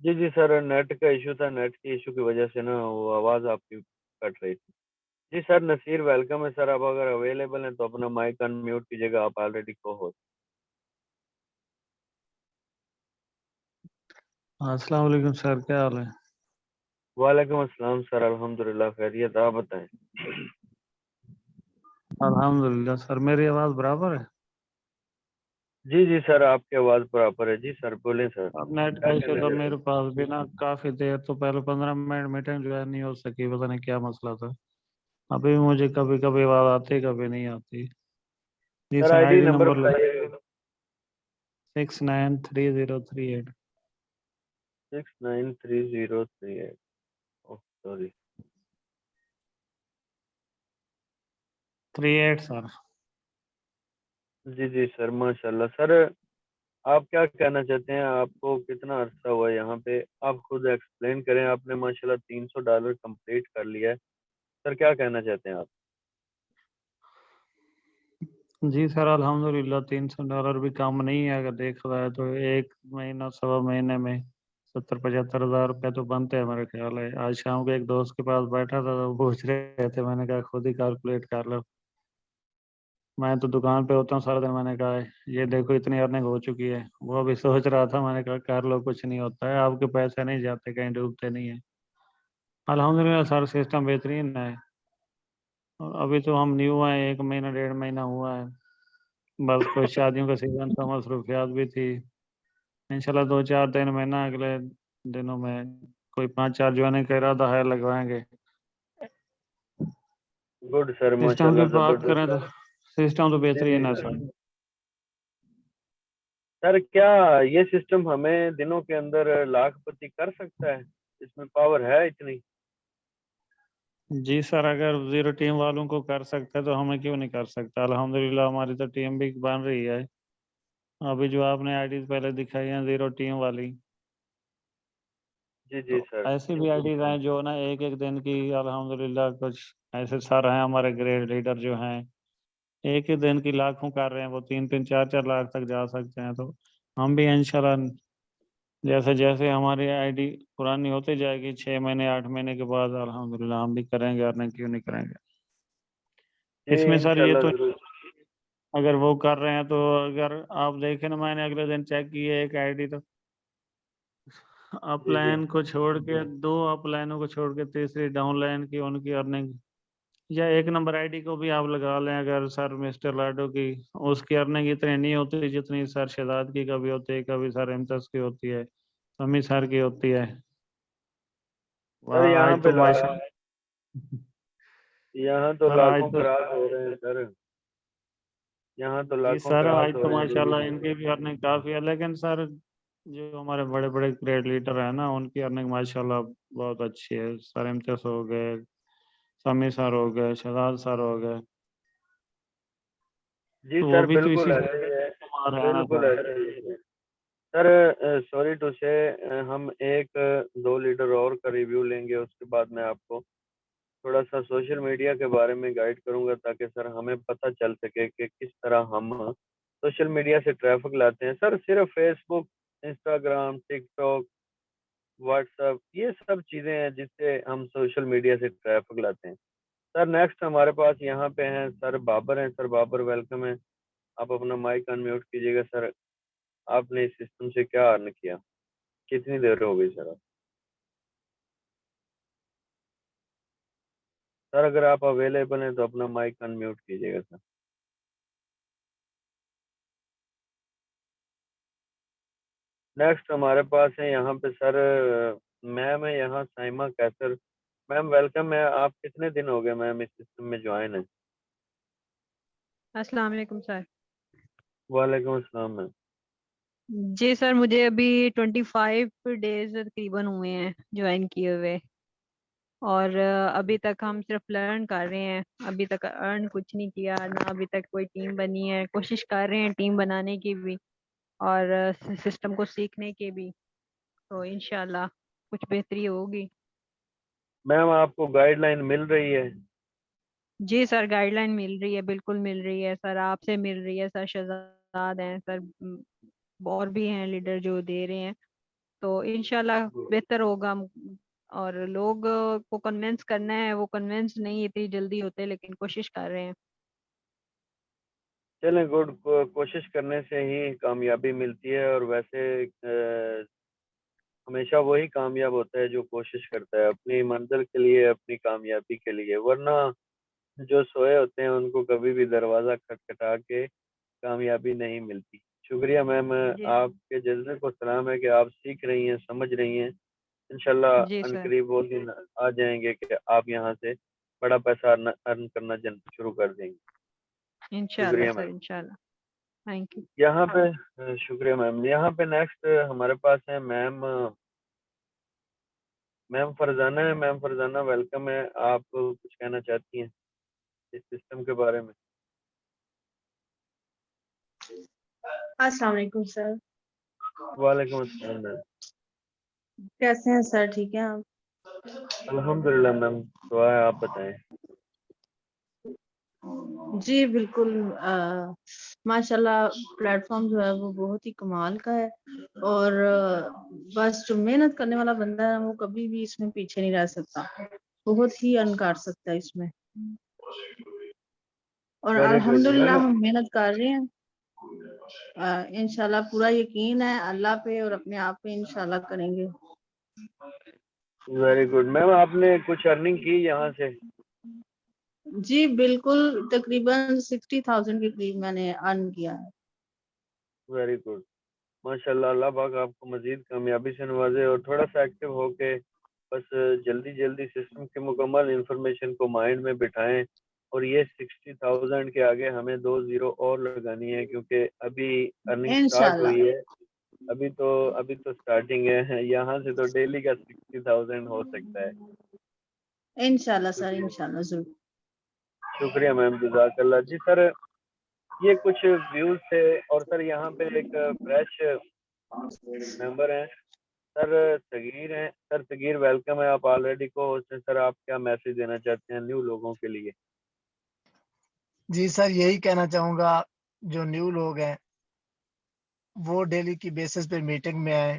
जी जी सर नेट का इशू था, नेट की इशू की वजह से ना वो आवाज़ आपकी कट रही थी। जी सर नसीर वेलकम है सर। आप अगर अवेलेबल हैं तो अपना माइक अनम्यूट कीजिएगा, आप ऑलरेडी को हो।
अस्सलाम वालेकुम सर, क्या हाल है?
वालेकुम अस्सलाम सर, अल्हम्दुलिल्लाह खैरियत, आप बताएं।
अल्हम्दुलिल्लाह सर, मेरी आवाज़ बराबर है?
जी जी सर आपकी आवाज़ बराबर है। जी सर बोलें सर।
अब नेट
क्या
का इशू
कहना
था
चाहते
मेरे
हैं?
पास भी ना, काफ़ी देर तो पहले 15 मिनट मीटिंग जो है नहीं हो सकी, पता नहीं क्या मसला था। अभी भी मुझे कभी कभी आवाज़ आती, कभी नहीं आती। जी
sir
sir,
ID
ID
number
number
बताइएगा।
693038।
693038। Oh sorry.
38 सर।
जी जी सर माशाल्लाह। सर आप क्या कहना चाहते हैं? आपको कितना अरसा हुआ है यहाँ पे? आप खुद एक्सप्लेन करें। आपने माशाल्लाह $300 कंप्लीट कर लिया है। सर क्या कहना चाहते हैं आप?
जी सर अल्हम्दुलिल्लाह, $300 भी कम नहीं है। अगर देखा जाए तो एक महीना सवा महीने में 70-75 हज़ार रुपये तो बनते हैं मेरे ख्याल है। आज शाम को एक दोस्त के पास बैठा था तो पूछ रहे थे, मैंने कहा खुद ही कैलकुलेट कर लो। मैं तो दुकान पे होता हूँ सारा दिन। मैंने कहा ये देखो इतनी अर्निंग हो चुकी है। वो अभी सोच रहा था, मैंने कहा कर लो, कुछ नहीं होता है, आपके पैसे नहीं जाते कहीं, डूबते नहीं है। अल्हम्दुलिल्लाह सर, सिस्टम बेहतरीन है। और अभी तो हम न्यू हैं, 1 महीना 1.5 महीना हुआ है। बस कोई शादियों का सीजन था, मसरूफियात भी थी। इंशाल्लाह 2-4 दिन में ना, अगले दिनों में कोई 5-4 ज्वाइनिंग का इरादा है, लगवाएंगे।
गुड सर
सिस्टम की
माशाल्लाह
बात करें तो
जबरदस्त।
सिस्टम तो
जी जी
बेहतरीन है
सर।
सर।
सर क्या ये सिस्टम हमें दिनों के अंदर लाखपति कर सकता है? इसमें पावर है इतनी?
जी सर, अगर जीरो टीम वालों को कर सकता है तो हमें क्यों नहीं कर सकता। अल्हम्दुलिल्लाह हमारी तो टीम भी बन रही है। अभी जो आपने आईडीज पहले दिखाई हैं जीरो टीम वाली,
जी
तो
जी सर।
ऐसी भी आईडीज हैं जो ना एक एक दिन की, अल्हम्दुलिल्लाह कुछ ऐसे सर हैं हमारे ग्रेड लीडर जो हैं, एक ही दिन की लाखों कर रहे हैं। वो 3-3 4-4 लाख तक जा सकते हैं। तो हम भी इंशाल्लाह जैसे जैसे हमारी आईडी पुरानी होती जाएगी, 6 महीने 8 महीने के बाद अल्हम्दुलिल्लाह हम भी करेंगे, अर्निंग क्यों नहीं करेंगे।
जी
इसमें सर ये
इंशाल्लाह
तो,
जरूर।
अगर वो कर रहे हैं तो, अगर आप देखें ना, मैंने अगले दिन चेक की है एक आईडी तो
जी जी
अपलाइन को छोड़ के, 2 अपलाइनों को छोड़ के तीसरी डाउनलाइन की उनकी अर्निंग, या एक नंबर आईडी को भी आप लगा लें अगर सर मिस्टर लाडो की, उसकी अर्निंग इतनी नहीं होती जितनी सर शहजाद की कभी होती है, कभी सर इम्तियाज की होती है, समी सर की होती है।
सर
वाह
यहाँ
आज
पे
तो माशा
यहाँ तो
सर आज
लाखों
तो
क्रॉस हो रहे हैं सर। यहाँ तो
जी
लाखों
सर,
क्रॉस
आज
हो
तो
रहे हैं जी।
माशाल्लाह इनकी भी अर्निंग काफ़ी है। लेकिन सर जो हमारे बड़े बड़े ग्रेड लीडर हैं ना, उनकी अर्निंग माशाल्लाह बहुत अच्छी है। सर इम्तियाज हो गए, समी सर हो गए, शहजाद सर हो गए,
जी
तो वो
सर
भी तो
बिल्कुल
इसी से
ऐसे ही है।
कमा रहे हैं ना
बिल्कुल
सर।
ऐसे ही है। सर सॉरी टू से हम एक दो लीडर और का रिव्यू लेंगे, उसके बाद मैं आपको थोड़ा सा सोशल मीडिया के बारे में गाइड करूंगा ताकि सर हमें पता चल सके कि किस तरह हम सोशल मीडिया से ट्रैफिक लाते हैं। सर सिर्फ फेसबुक, इंस्टाग्राम, टिकटॉक, व्हाट्सएप ये सब चीज़ें हैं जिससे हम सोशल मीडिया से ट्रैफिक लाते हैं। सर नेक्स्ट हमारे पास यहाँ पे हैं सर बाबर हैं। सर बाबर वेलकम है, आप अपना माइक अनम्यूट कीजिएगा। सर आपने इस सिस्टम से क्या अर्न किया, कितनी देर हो गई सर? सर अगर आप अवेलेबल हैं तो अपना माइक अनम्यूट कीजिएगा सर। नेक्स्ट हमारे पास है यहाँ पे सर मैम है यहाँ साइमा कैसर। मैम वेलकम है, आप कितने दिन हो गए मैम इस सिस्टम में ज्वाइन है?
अस्सलाम वालेकुम सर।
वालेकुम अस्सलाम मैम।
जी सर, मुझे अभी 25 डेज तकरीबन हुए हैं ज्वाइन किए हुए, और अभी तक हम सिर्फ लर्न कर रहे हैं। अभी तक अर्न कुछ नहीं किया ना, अभी तक कोई टीम बनी है। कोशिश कर रहे हैं टीम बनाने की भी और सिस्टम को सीखने की भी, तो इंशाल्लाह कुछ बेहतरी होगी।
मैम आपको गाइडलाइन मिल रही है?
जी सर, गाइडलाइन मिल रही है, बिल्कुल मिल रही है सर। आपसे मिल रही है सर, शहजाद हैं सर, और भी हैं लीडर जो दे रहे हैं, तो इंशाल्लाह बेहतर होगा। और लोग को कन्विंस करना है, वो कन्विंस नहीं इतनी जल्दी होते, लेकिन कोशिश कर रहे हैं।
चलें गुड, कोशिश करने से ही कामयाबी मिलती है। और वैसे हमेशा वही कामयाब होता है जो कोशिश करता है अपनी मंजिल के लिए, अपनी कामयाबी के लिए। वरना जो सोए होते हैं उनको कभी भी दरवाज़ा खटखटा के कामयाबी नहीं मिलती। शुक्रिया मैम,
जी
आपके जज्बे को सलाम है कि आप सीख रही हैं, समझ रही हैं। इंशाल्लाह
जी सर,
अनकरीब वो दिन आ जाएंगे कि आप यहाँ से बड़ा पैसा अर्न करना शुरू कर देंगे।
इंशाल्लाह
शुक्रिया
सर,
मैम।
इंशाल्लाह। Thank you.
यहाँ पे शुक्रिया मैम। यहाँ पे नेक्स्ट हमारे पास है मैम मैम फरजाना है। मैम फरजाना वेलकम है, आप कुछ कहना चाहती हैं इस सिस्टम के बारे में?
अस्सलाम वालेकुम सर।
वालेकुम अस्सलाम मैम।
कैसे हैं सर? ठीक है आप?
अल्हम्दुलिल्लाह मैम, दुआ है, आप बताएं।
जी बिल्कुल। माशाल्लाह प्लेटफॉर्म जो है वो बहुत ही कमाल का है, और बस जो मेहनत करने वाला बंदा है वो कभी भी इसमें पीछे नहीं रह सकता, बहुत ही अर्न कर सकता है इसमें। और
वेरी गुड
अल्हम्दुलिल्लाह
मैम।
हम मेहनत कर रहे हैं। इंशाल्लाह पूरा यकीन है अल्लाह पे और अपने आप पे, इंशाल्लाह करेंगे।
वेरी गुड मैम, आपने कुछ अर्निंग की यहाँ से?
जी बिल्कुल, तकरीबन 60,000 के करीब मैंने अर्न किया है।
वेरी गुड, माशाल्लाह। अल्लाह पाक आपको मजीद कामयाबी से नवाजे और थोड़ा सा एक्टिव होके बस जल्दी जल्दी सिस्टम की मुकम्मल इंफॉर्मेशन को माइंड में बिठाएं। और ये 60,000 के आगे हमें 2 ज़ीरो और लगानी है, क्योंकि अभी अर्निंग स्टार्ट
इंशाल्लाह
हुई है। अभी तो स्टार्टिंग है। यहाँ से तो डेली का 60,000 हो सकता है।
इंशाल्लाह सर,
शुक्रिया,
इंशाल्लाह जरूर।
शुक्रिया मैम, जज़ाकल्लाह। जी सर, ये कुछ व्यूज थे। और सर यहाँ पे एक फ्रेश मेंबर हैं सर, सगीर हैं। सर सगीर वेलकम है, आप ऑलरेडी को होस्ट हैं। सर आप क्या मैसेज देना चाहते हैं न्यू लोगों के लिए?
जी सर, यही कहना चाहूंगा, जो न्यू लोग हैं वो डेली की बेसिस पे मीटिंग में आए।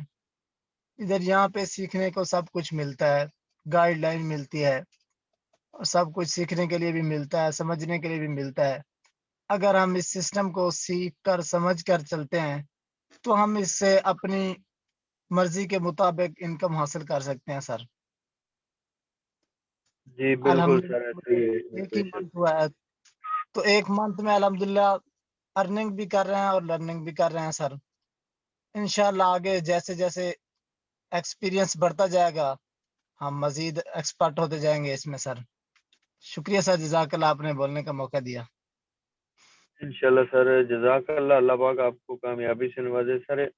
इधर यहाँ पे सीखने को सब कुछ मिलता है, गाइडलाइन मिलती है, और सब कुछ सीखने के लिए भी मिलता है, समझने के लिए भी मिलता है। अगर हम इस सिस्टम को सीख कर समझ कर चलते हैं तो हम इससे अपनी मर्जी के मुताबिक इनकम हासिल कर सकते हैं सर।
जी बिल्कुल सर, ऐसे ही
अल्हम्दुलिल्लाह एक ही
बेशक।
मंथ हुआ है, तो एक मंथ में अल्हम्दुलिल्लाह अर्निंग भी कर रहे हैं और लर्निंग भी कर रहे हैं सर। इंशाल्लाह आगे जैसे जैसे एक्सपीरियंस बढ़ता जाएगा हम मजीद एक्सपर्ट होते जाएंगे इसमें सर। शुक्रिया सर, जज़ाकल्लाह, आपने बोलने का मौका दिया।
इंशाल्लाह सर, जज़ाकल्लाह। अल्लाह पाक आपको कामयाबी से नवाजे। सर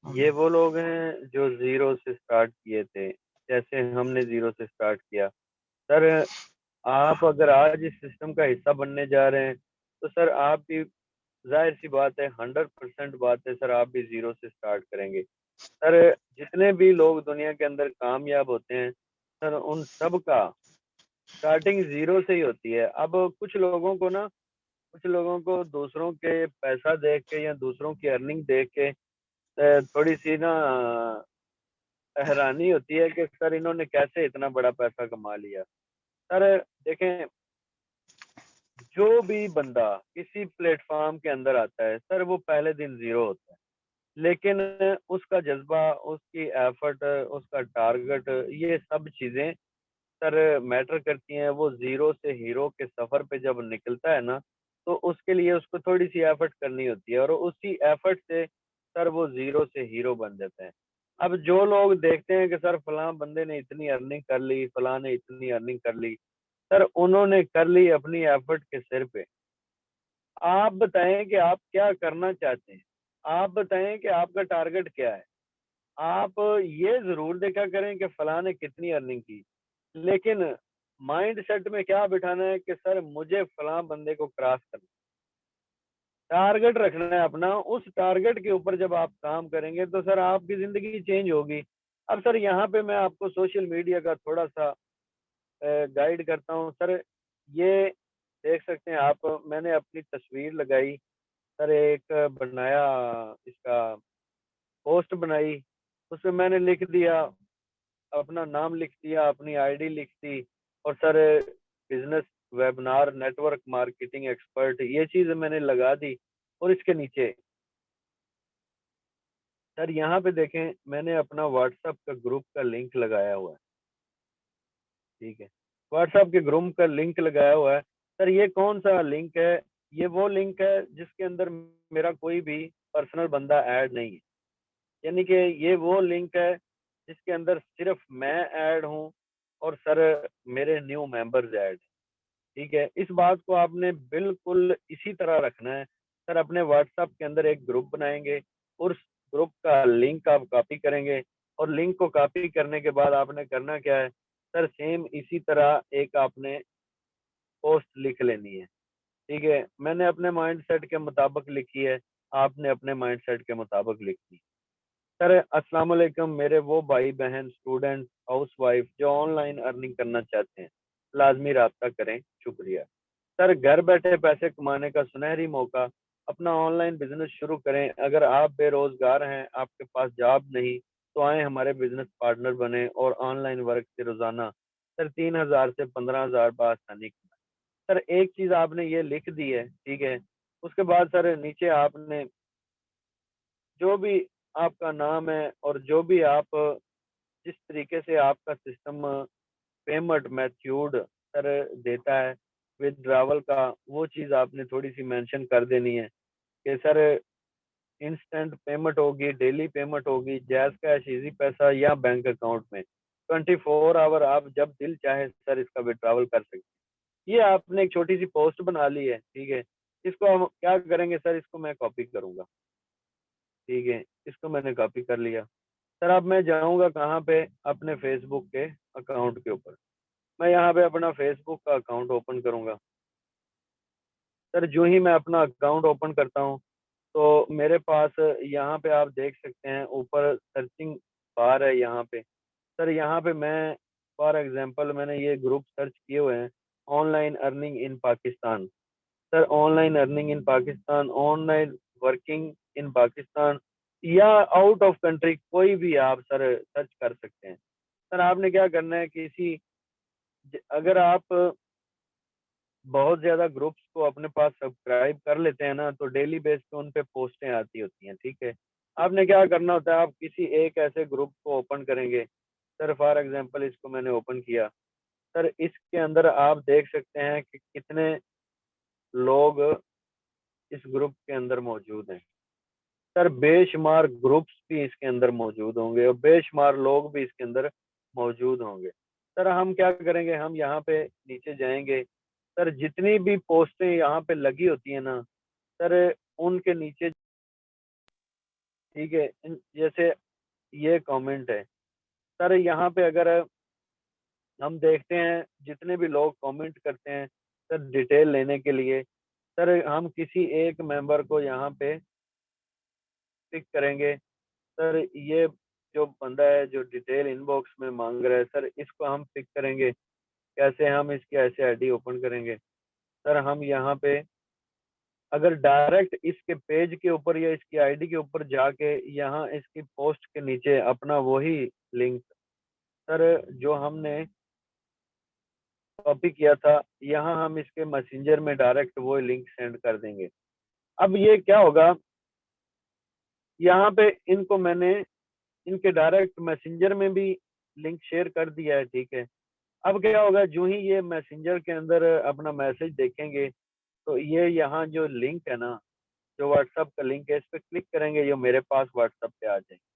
ये वो लोग हैं जो ज़ीरो से स्टार्ट किए थे, जैसे हमने ज़ीरो से स्टार्ट किया। सर आप अगर आज इस सिस्टम का हिस्सा बनने जा रहे हैं तो सर आप भी, जाहिर सी बात है, 100% बात है सर, आप भी ज़ीरो से स्टार्ट करेंगे। सर जितने भी लोग दुनिया के अंदर कामयाब होते हैं सर, उन सब का स्टार्टिंग जीरो से ही होती है। अब कुछ लोगों को ना, कुछ लोगों को दूसरों के पैसा देख के या दूसरों की अर्निंग देख के थोड़ी सी ना हैरानी होती है कि सर इन्होंने कैसे इतना बड़ा पैसा कमा लिया। सर देखें, जो भी बंदा किसी प्लेटफॉर्म के अंदर आता है सर, वो पहले दिन जीरो होता है, लेकिन उसका जज्बा, उसकी एफर्ट, उसका टारगेट, ये सब चीजें सर मैटर करती हैं। वो जीरो से हीरो के सफर पे जब निकलता है ना, तो उसके लिए उसको थोड़ी सी एफर्ट करनी होती है, और उसी एफर्ट से सर वो जीरो से हीरो बन जाते हैं। अब जो लोग देखते हैं कि सर फलां बंदे ने इतनी अर्निंग कर ली, फलां ने इतनी अर्निंग कर ली, सर उन्होंने कर ली अपनी एफर्ट के सिर पे। आप बताएं कि आप क्या करना चाहते हैं, आप बताएं कि आपका टारगेट क्या है। आप ये जरूर देखा करें कि फलां ने कितनी अर्निंग की, लेकिन माइंड सेट में क्या बिठाना है कि सर मुझे फलां बंदे को क्रॉस करना, टारगेट रखना है अपना। उस टारगेट के ऊपर जब आप काम करेंगे तो सर आपकी जिंदगी चेंज होगी। अब सर यहाँ पे मैं आपको सोशल मीडिया का थोड़ा सा गाइड करता हूँ सर। ये देख सकते हैं आप, मैंने अपनी तस्वीर लगाई सर, एक बनाया, इसका पोस्ट बनाई, उसमें मैंने लिख दिया, अपना नाम लिख दिया, अपनी आईडी लिख दी, और sir business webinar network marketing expert, ये चीज मैंने लगा दी। और इसके नीचे सर यहाँ पे देखें, मैंने अपना व्हाट्सएप का ग्रुप का लिंक लगाया हुआ है। ठीक है, व्हाट्सएप के ग्रुप का लिंक लगाया हुआ है सर। ये कौन सा लिंक है? ये वो लिंक है जिसके अंदर मेरा कोई भी पर्सनल बंदा ऐड नहीं है, यानी कि ये वो लिंक है जिसके अंदर सिर्फ मैं ऐड हूँ और सर मेरे न्यू मेंबर्स ऐड। ठीक है, इस बात को आपने बिल्कुल इसी तरह रखना है सर। अपने व्हाट्सएप के अंदर एक ग्रुप बनाएंगे, और उस ग्रुप का लिंक आप कॉपी करेंगे, और लिंक को कॉपी करने के बाद आपने करना क्या है सर, सेम इसी तरह एक आपने पोस्ट लिख लेनी है। ठीक है, मैंने अपने माइंड सेट के मुताबिक लिखी है, आपने अपने माइंड सेट के मुताबिक लिखी। सर अस्सलाम वालेकुम, मेरे वो भाई बहन, स्टूडेंट, हाउस वाइफ जो ऑनलाइन अर्निंग करना चाहते हैं, लाजमी राब्ता करें, शुक्रिया। सर घर बैठे पैसे कमाने का सुनहरी मौका, अपना ऑनलाइन बिजनेस शुरू करें। अगर आप बेरोजगार हैं, आपके पास जॉब नहीं, तो आए हमारे बिजनेस पार्टनर बने और ऑनलाइन वर्क से रोजाना सर 3,000 से 15,000 बआसानी कमाएं। सर एक चीज आपने ये लिख दी है, ठीक है, उसके बाद सर नीचे आपने जो भी आपका नाम है और जो भी आप जिस तरीके से आपका सिस्टम पेमेंट मेथड सर देता है विदड्रावल का, वो चीज़ आपने थोड़ी सी मेंशन कर देनी है कि सर इंस्टेंट पेमेंट होगी, डेली पेमेंट होगी, जैज कैश, इजी पैसा या बैंक अकाउंट में 24 आवर, आप जब दिल चाहे सर इसका विदड्रावल कर सकते हैं। ये आपने एक छोटी सी पोस्ट बना ली है, ठीक है। इसको हम क्या करेंगे सर, इसको मैं कॉपी करूंगा। ठीक है, इसको मैंने कॉपी कर लिया सर। अब मैं जाऊंगा कहाँ पे, अपने फेसबुक के अकाउंट के ऊपर। मैं यहाँ पे अपना फेसबुक का अकाउंट ओपन करूंगा सर। जो ही मैं अपना अकाउंट ओपन करता हूँ तो मेरे पास यहाँ पे आप देख सकते हैं ऊपर सर्चिंग बार है यहाँ पे सर। यहाँ पे मैं फॉर एग्जांपल मैंने ये ग्रुप सर्च किए हुए हैं, online earning in Pakistan. Sir online earning in Pakistan, online working in Pakistan, या आउट ऑफ कंट्री, कोई भी आप सर सर्च कर सकते हैं। सर आपने क्या करना है, अगर आप बहुत ज्यादा ग्रुप्स को अपने पास सब्सक्राइब कर लेते हैं ना, तो डेली बेस पे उन पे पोस्टें आती होती हैं। ठीक है, आपने क्या करना होता है, आप किसी एक ऐसे ग्रुप को ओपन करेंगे सर। फॉर एग्जांपल इसको मैंने ओपन किया सर, इसके अंदर आप देख सकते हैं कि कितने लोग इस ग्रुप के अंदर मौजूद हैं। सर बेशुमार ग्रुप्स भी इसके अंदर मौजूद होंगे और बेशुमार लोग भी इसके अंदर मौजूद होंगे। सर हम क्या करेंगे, हम यहाँ पे नीचे जाएंगे सर। जितनी भी पोस्टें यहाँ पे लगी होती है ना सर, उनके नीचे, ठीक है, जैसे ये कमेंट है सर, यहाँ पे अगर हम देखते हैं जितने भी लोग कमेंट करते हैं सर डिटेल लेने के लिए, सर हम किसी एक मेंबर को यहाँ पे पिक करेंगे सर। ये जो बंदा है जो डिटेल इनबॉक्स में मांग रहा है सर, इसको हम पिक करेंगे कैसे हम इसकी ऐसे आईडी ओपन करेंगे? सर हम यहाँ पे अगर डायरेक्ट इसके पेज के ऊपर या इसकी आईडी के ऊपर जाके यहाँ इसकी पोस्ट के नीचे अपना वही लिंक सर जो हमने कॉपी किया था, यहाँ हम इसके मैसेंजर में डायरेक्ट वो लिंक सेंड कर देंगे। अब ये क्या होगा, यहाँ पे इनको मैंने इनके डायरेक्ट मैसेंजर में भी लिंक शेयर कर दिया है, ठीक है। अब क्या होगा, जो ही ये मैसेंजर के अंदर अपना मैसेज देखेंगे तो ये यहाँ जो लिंक है ना, जो व्हाट्सएप का लिंक है, इस पर क्लिक करेंगे, ये मेरे पास व्हाट्सएप पे आ जाएंगे।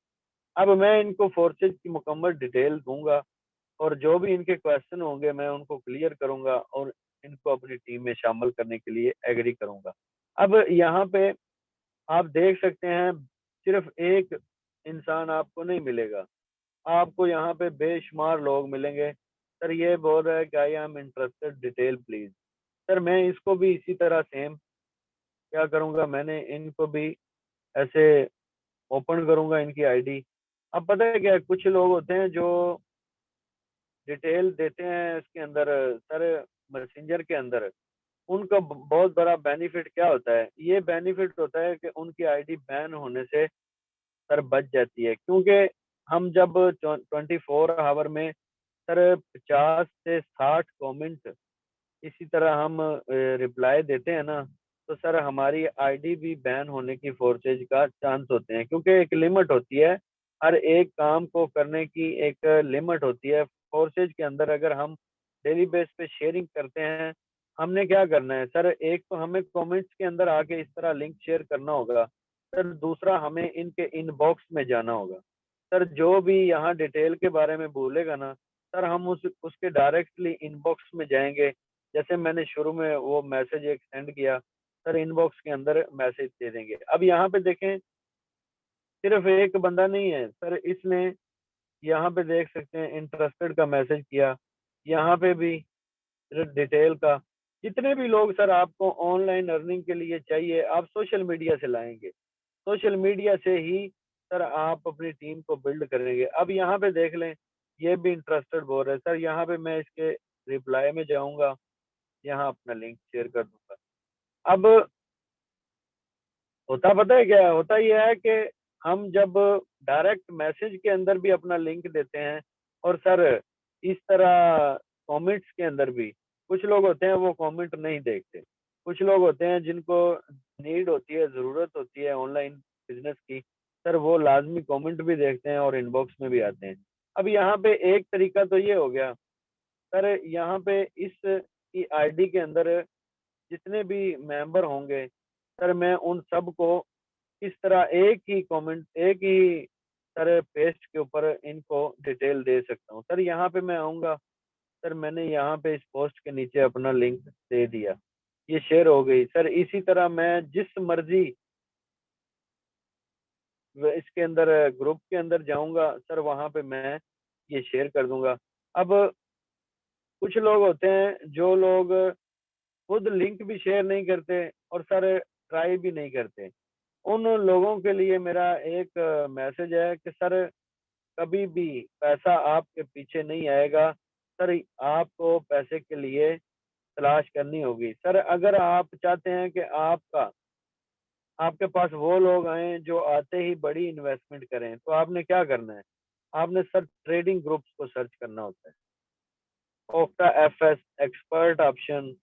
अब मैं इनको फोर्सेज की मुकम्मल डिटेल दूंगा और जो भी इनके क्वेश्चन होंगे मैं उनको क्लियर करूंगा और इनको अपनी टीम में शामिल करने के लिए एग्री करूंगा। अब यहाँ पे आप देख सकते हैं सिर्फ एक इंसान आपको नहीं मिलेगा, आपको यहाँ पे बेशुमार लोग मिलेंगे। सर ये बोल रहा है कि I am interested detail please. Sir मैं इसको भी इसी तरह सेम क्या करूँगा, मैंने इनको भी ऐसे ओपन करूँगा इनकी आईडी। अब पता है क्या, कुछ लोग होते हैं जो डिटेल देते हैं इसके अंदर सर मैसेंजर के अंदर, उनका बहुत बड़ा बेनिफिट क्या होता है, ये बेनिफिट होता है कि उनकी आईडी बैन होने से सर बच जाती है। क्योंकि हम जब 24 आवर में सर 50 से 60 कमेंट इसी तरह हम रिप्लाई देते हैं ना, तो सर हमारी आईडी भी बैन होने की फोर्सेज का चांस होते हैं। क्योंकि एक लिमिट होती है, हर एक काम को करने की एक लिमिट होती है। फोर्सेज के अंदर अगर हम डेली बेस पे शेयरिंग करते हैं, हमने क्या करना है सर, एक तो हमें कमेंट्स के अंदर आके इस तरह लिंक शेयर करना होगा, सर दूसरा हमें इनके इनबॉक्स में जाना होगा। सर जो भी यहाँ डिटेल के बारे में बोलेगा ना, सर हम उसके डायरेक्टली इनबॉक्स में जाएंगे। जैसे मैंने शुरू में वो मैसेज एक सेंड किया, सर इनबॉक्स के अंदर मैसेज दे देंगे। अब यहाँ पे देखें सिर्फ एक बंदा नहीं है सर, इसने यहाँ पे देख सकते हैं इंटरेस्टेड का मैसेज किया, यहाँ पे भी डिटेल का। जितने भी लोग सर आपको ऑनलाइन अर्निंग के लिए चाहिए, आप सोशल मीडिया से लाएंगे, सोशल मीडिया से ही सर आप अपनी टीम को बिल्ड करेंगे। अब यहाँ पे देख लें, ये भी इंटरेस्टेड बोल रहे हैं सर, यहाँ पे मैं इसके रिप्लाई में जाऊंगा, यहाँ अपना लिंक शेयर कर दूंगा। अब होता पता है क्या, होता यह है कि हम जब डायरेक्ट मैसेज के अंदर भी अपना लिंक देते हैं और सर इस तरह कमेंट्स के अंदर भी कुछ लोग होते हैं वो कमेंट नहीं देखते, कुछ लोग होते हैं जिनको नीड होती है, ज़रूरत होती है ऑनलाइन बिजनेस की, सर वो लाजमी कमेंट भी देखते हैं और इनबॉक्स में भी आते हैं। अब यहाँ पे एक तरीका तो ये हो गया सर, यहाँ पे इस आईडी के अंदर जितने भी मेंबर होंगे सर मैं उन सब को इस तरह एक ही कमेंट, एक ही सर पेस्ट के ऊपर इनको डिटेल दे सकता हूँ। सर यहाँ पे मैं आऊँगा, सर मैंने यहाँ पे इस पोस्ट के नीचे अपना लिंक दे दिया, ये शेयर हो गई। सर इसी तरह मैं जिस मर्जी इसके अंदर ग्रुप के अंदर जाऊंगा, सर वहां पे मैं ये शेयर कर दूंगा। अब कुछ लोग होते हैं जो लोग खुद लिंक भी शेयर नहीं करते और सर ट्राई भी नहीं करते, उन लोगों के लिए मेरा एक मैसेज है कि सर कभी भी पैसा आपके पीछे नहीं आएगा, सर आपको पैसे के लिए तलाश करनी होगी। सर अगर आप चाहते हैं कि आपके पास वो लोग आए जो आते ही बड़ी इन्वेस्टमेंट करें, तो आपने क्या करना है, आपने सर ट्रेडिंग ग्रुप्स को सर्च करना होता है, ओक्टा एफएस, एक्सपर्ट ऑप्शन,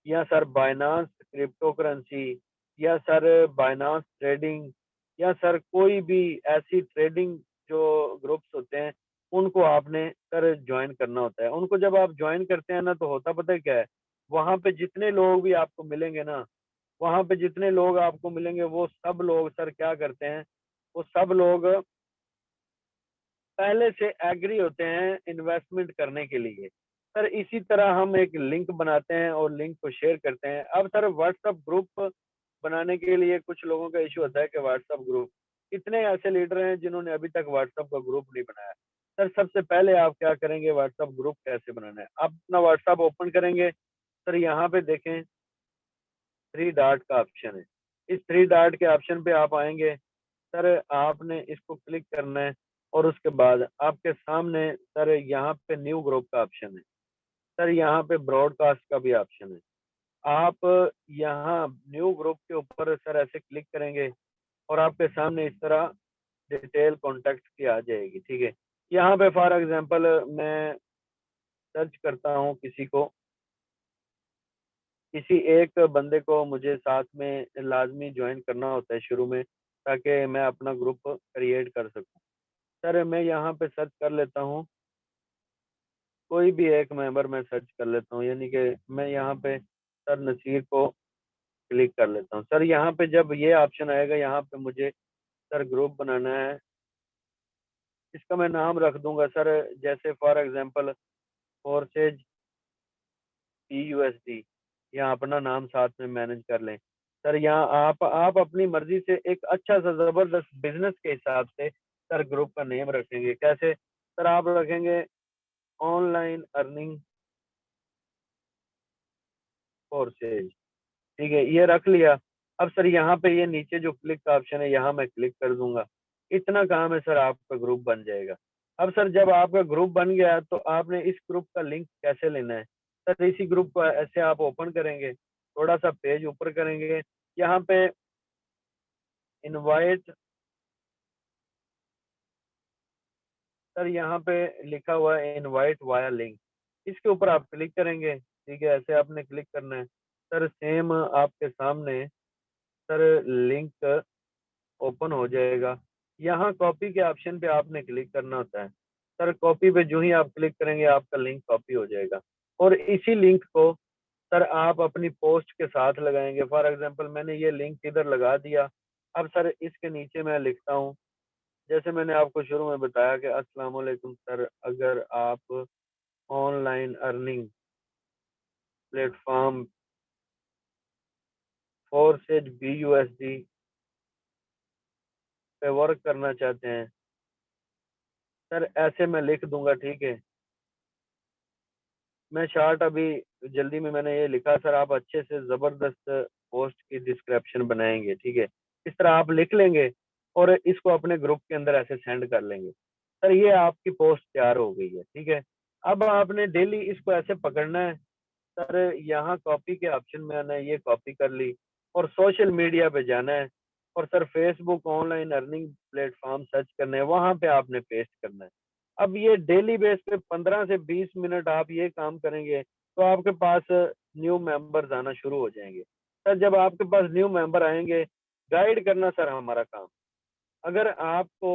या सर बाइनांस क्रिप्टो करेंसी, या सर बाइनांस ट्रेडिंग, या सर कोई भी ऐसी ट्रेडिंग जो ग्रुप्स होते हैं उनको आपने सर ज्वाइन करना होता है। उनको जब आप ज्वाइन करते हैं ना, तो होता पता है क्या है, वहां पे जितने लोग भी आपको मिलेंगे ना, वहां पे जितने लोग आपको मिलेंगे वो सब लोग सर क्या करते हैं, वो सब लोग पहले से एग्री होते हैं इन्वेस्टमेंट करने के लिए। सर इसी तरह हम एक लिंक बनाते हैं और लिंक को शेयर करते हैं। अब सर व्हाट्सएप ग्रुप बनाने के लिए कुछ लोगों का इशू होता है कि व्हाट्सएप ग्रुप, कितने ऐसे लीडर हैं जिन्होंने अभी तक व्हाट्सएप का ग्रुप नहीं बनाया। सर सबसे पहले आप क्या करेंगे, व्हाट्सएप ग्रुप कैसे बनाना है, आप अपना व्हाट्सएप ओपन करेंगे, सर यहाँ पे देखें 3 डॉट का ऑप्शन है, इस 3 डॉट के ऑप्शन पे आप आएंगे, सर आपने इसको क्लिक करना है और उसके बाद आपके सामने सर यहाँ पे न्यू ग्रुप का ऑप्शन है, सर यहाँ पे ब्रॉडकास्ट का भी ऑप्शन है। आप यहाँ न्यू ग्रुप के ऊपर सर ऐसे क्लिक करेंगे और आपके सामने इस तरह डिटेल कॉन्टेक्ट की आ जाएगी, ठीक है। यहाँ पे फॉर एग्जांपल मैं सर्च करता हूँ किसी एक बंदे को मुझे साथ में लाजमी ज्वाइन करना होता है शुरू में, ताकि मैं अपना ग्रुप क्रिएट कर सकूँ। सर मैं यहाँ पे सर्च कर लेता हूँ, कोई भी एक मेंबर मैं सर्च कर लेता हूँ, यानी कि मैं यहाँ पे सर नसीर को क्लिक कर लेता हूँ। सर यहाँ पे जब ये ऑप्शन आएगा, यहाँ पे मुझे सर ग्रुप बनाना है। इसका मैं नाम रख दूंगा सर, जैसे फॉर एग्जांपल फोर्सेज PUSD, या अपना नाम साथ में मैनेज कर लें। सर यहाँ आप अपनी मर्जी से एक अच्छा सा जबरदस्त बिजनेस के हिसाब से सर ग्रुप का नेम रखेंगे। कैसे सर? आप रखेंगे ऑनलाइन अर्निंग फोर्सेज, ठीक है, ये रख लिया। अब सर यहाँ पे ये नीचे जो क्लिक का ऑप्शन है, यहाँ मैं क्लिक कर दूंगा। इतना काम है सर, आपका ग्रुप बन जाएगा। अब सर जब आपका ग्रुप बन गया तो आपने इस ग्रुप का लिंक कैसे लेना है? सर इसी ग्रुप को ऐसे आप ओपन करेंगे, थोड़ा सा पेज ऊपर करेंगे, यहाँ पे इनवाइट, सर यहाँ पे लिखा हुआ है इनवाइट वाया लिंक, इसके ऊपर आप क्लिक करेंगे, ठीक है, ऐसे आपने क्लिक करना है। सर सेम आपके सामने सर लिंक ओपन हो जाएगा। यहाँ कॉपी के ऑप्शन पे आपने क्लिक करना होता है। सर कॉपी पे जो ही आप क्लिक करेंगे, आपका लिंक कॉपी हो जाएगा, और इसी लिंक को सर आप अपनी पोस्ट के साथ लगाएंगे। फॉर एग्जांपल मैंने ये लिंक इधर लगा दिया। अब सर इसके नीचे मैं लिखता हूँ, जैसे मैंने आपको शुरू में बताया कि अस्सलाम वालेकुम सर, अगर आप online earning platform forces BUSD पे वर्क करना चाहते हैं, सर ऐसे मैं लिख दूंगा, ठीक है। मैं शॉर्ट अभी जल्दी में मैंने ये लिखा। सर आप अच्छे से जबरदस्त पोस्ट की डिस्क्रिप्शन बनाएंगे, ठीक है, इस तरह आप लिख लेंगे और इसको अपने ग्रुप के अंदर ऐसे सेंड कर लेंगे। सर ये आपकी पोस्ट तैयार हो गई है, ठीक है। अब आपने डेली इसको ऐसे पकड़ना है। सर यहाँ कॉपी के ऑप्शन में आना है, ये कॉपी कर ली और सोशल मीडिया पे जाना है, और sir Facebook online earning platform search करना है, वहां पे आपने पेस्ट करना है। अब ये डेली बेस पे 15 से 20 मिनट आप ये काम करेंगे तो आपके पास न्यू मेंबर्स आना शुरू हो जाएंगे। सर जब आपके पास न्यू मेंबर आएंगे, गाइड करना सर हमारा काम। अगर आपको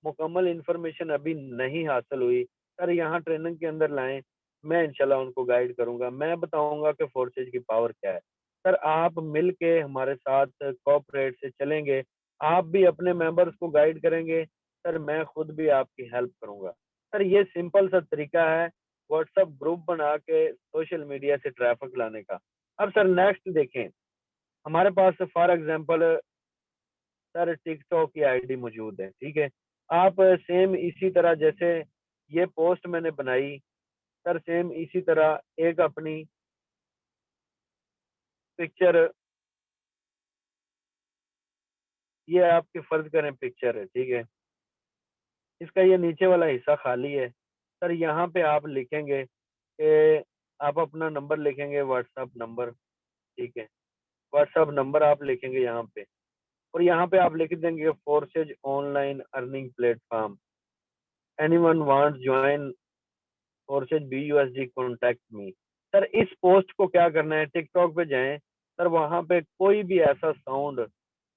मुकम्मल इंफॉर्मेशन अभी नहीं हासिल हुई, सर यहाँ ट्रेनिंग के अंदर लाएं, मैं इंशाल्लाह उनको गाइड करूंगा। मैं बताऊंगा कि फोर्सेज की पावर क्या है। सर आप मिल के हमारे साथ कोऑपरेट से चलेंगे, आप भी अपने मेंबर्स को गाइड करेंगे, सर मैं खुद भी आपकी हेल्प करूंगा। सर ये सिंपल सा तरीका है व्हाट्सएप ग्रुप बना के सोशल मीडिया से ट्रैफिक लाने का। अब सर नेक्स्ट देखें, हमारे पास फॉर एग्जांपल सर टिकटॉक की आईडी मौजूद है, ठीक है। आप सेम इसी तरह जैसे ये पोस्ट मैंने बनाई, सर सेम इसी तरह एक अपनी पिक्चर, ये आपके फर्ज करें पिक्चर है, ठीक है, इसका ये नीचे वाला हिस्सा खाली है। सर यहाँ पे आप लिखेंगे कि आप अपना नंबर लिखेंगे, व्हाट्सएप नंबर, ठीक है, व्हाट्सएप नंबर आप लिखेंगे यहाँ पे, और यहाँ पे आप लिख देंगे forces online earning platform, anyone wants join forces BUSD contact me. Sir इस पोस्ट को क्या करना है, टिकटॉक पे जाएं, सर वहां पे कोई भी ऐसा साउंड,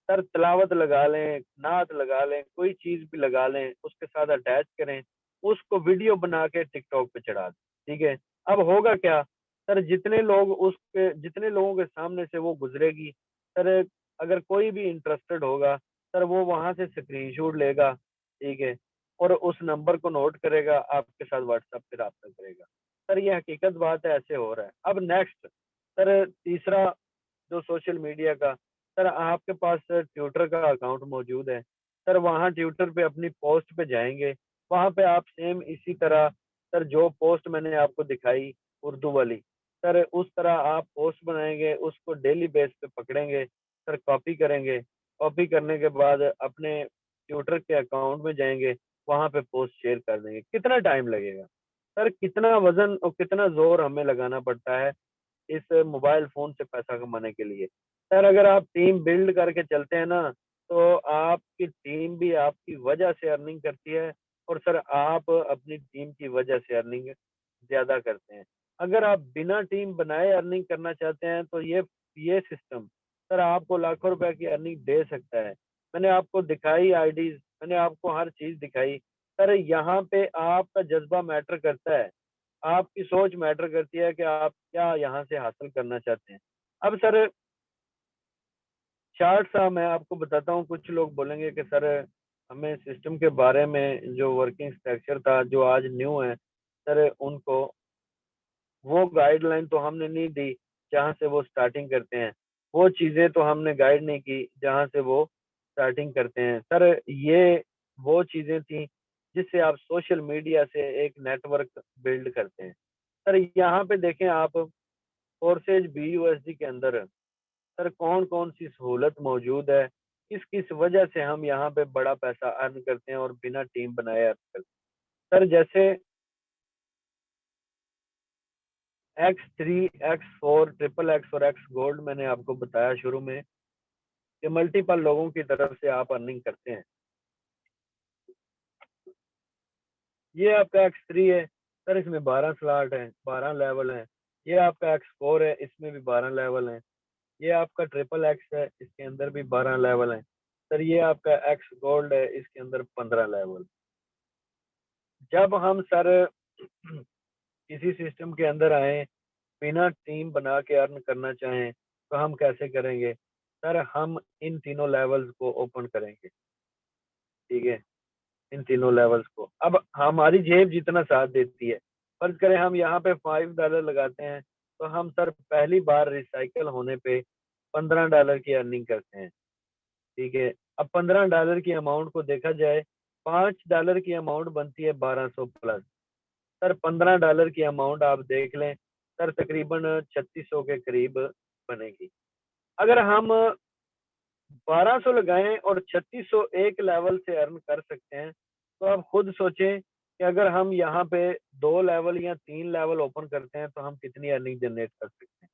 सर तिलावत लगा लें, नात लगा लें, कोई चीज भी लगा लें, उसके साथ अटैच करें, उसको वीडियो बना के टिकटॉक पे चढ़ा दें, ठीक है। अब होगा क्या, सर जितने लोगों के सामने से वो गुजरेगी, सर अगर कोई भी इंटरेस्टेड होगा, सर वो वहां से स्क्रीनशॉट लेगा, ठीक है, और उस नंबर को नोट करेगा, आपके साथ व्हाट्सएप पे रब्ता करेगा। सर ये हकीकत बात है, ऐसे हो रहा है। अब नेक्स्ट सर तीसरा जो सोशल मीडिया का, सर आपके पास ट्विटर का अकाउंट मौजूद है, सर वहाँ ट्विटर पे अपनी पोस्ट पे जाएंगे, वहाँ पे आप सेम इसी तरह सर जो पोस्ट मैंने आपको दिखाई उर्दू वाली, सर उस तरह आप पोस्ट बनाएंगे, उसको डेली बेस पे पकड़ेंगे, सर कॉपी करेंगे, कॉपी करने के बाद अपने ट्विटर के अकाउंट में जाएंगे, वहाँ पे पोस्ट शेयर कर देंगे। कितना टाइम लगेगा सर कितना वजन और कितना जोर हमें लगाना पड़ता है इस मोबाइल फोन से पैसा कमाने के लिए। सर अगर आप टीम बिल्ड करके चलते हैं ना, तो आपकी टीम भी आपकी वजह से अर्निंग करती है, और सर आप अपनी टीम की वजह से अर्निंग ज्यादा करते हैं। अगर आप बिना टीम बनाए अर्निंग करना चाहते हैं तो ये सिस्टम सर आपको लाखों रुपए की अर्निंग दे सकता है। मैंने आपको दिखाई आईडीज, मैंने आपको हर चीज दिखाई। सर यहाँ पे आपका जज्बा मैटर करता है, आपकी सोच मैटर करती है कि आप क्या यहाँ से हासिल करना चाहते हैं। अब सर शार्ट सा मैं आपको बताता हूँ। कुछ लोग बोलेंगे कि सर हमें सिस्टम के बारे में जो वर्किंग स्ट्रक्चर था जो आज न्यू है, सर उनको वो गाइडलाइन तो हमने नहीं दी जहाँ से वो स्टार्टिंग करते हैं, वो चीज़ें तो हमने गाइड नहीं की जहाँ से वो स्टार्टिंग करते हैं। सर ये वो चीज़ें थी जिससे आप सोशल मीडिया से एक नेटवर्क बिल्ड करते हैं। सर यहाँ पे देखें आप, फोर्सेज BUSD के अंदर सर कौन कौन सी सहूलत मौजूद है, किस किस वजह से हम यहाँ पे बड़ा पैसा अर्न करते हैं और बिना टीम बनाए अर्न करते हैं। सर जैसे X3, X4, XXX और X गोल्ड मैंने आपको बताया शुरू में कि मल्टीपल लोगों की तरफ से आप अर्निंग करते हैं। ये आपका X3 है सर, इसमें 12 स्लॉट है, 12 लेवल हैं। ये आपका X4 है, इसमें भी 12 लेवल हैं। ये आपका XXX है, इसके अंदर भी 12 लेवल हैं। सर ये आपका X गोल्ड है, इसके अंदर 15 लेवल। जब हम सर किसी सिस्टम के अंदर आए, बिना टीम बना के अर्न करना चाहें, तो हम कैसे करेंगे? सर हम इन तीनों लेवल्स को ओपन करेंगे, ठीक है, इन तीनों लेवल्स को। अब हमारी जेब जितना साथ देती है, फर्ज करें हम यहाँ पे $5 लगाते हैं, तो हम सर पहली बार रिसाइकल होने पे $15 की अर्निंग करते हैं, ठीक है। अब $15 की अमाउंट को देखा जाए, $5 की अमाउंट बनती है 1200 प्लस। सर $15 की अमाउंट आप देख लें, सर तकरीबन 3600 के करीब बनेगी। अगर हम 1200 लगाएं और 3600 एक लेवल से अर्न कर सकते हैं, तो आप खुद सोचें कि अगर हम यहाँ पे 2 लेवल या 3 लेवल ओपन करते हैं तो हम कितनी अर्निंग जनरेट कर सकते हैं।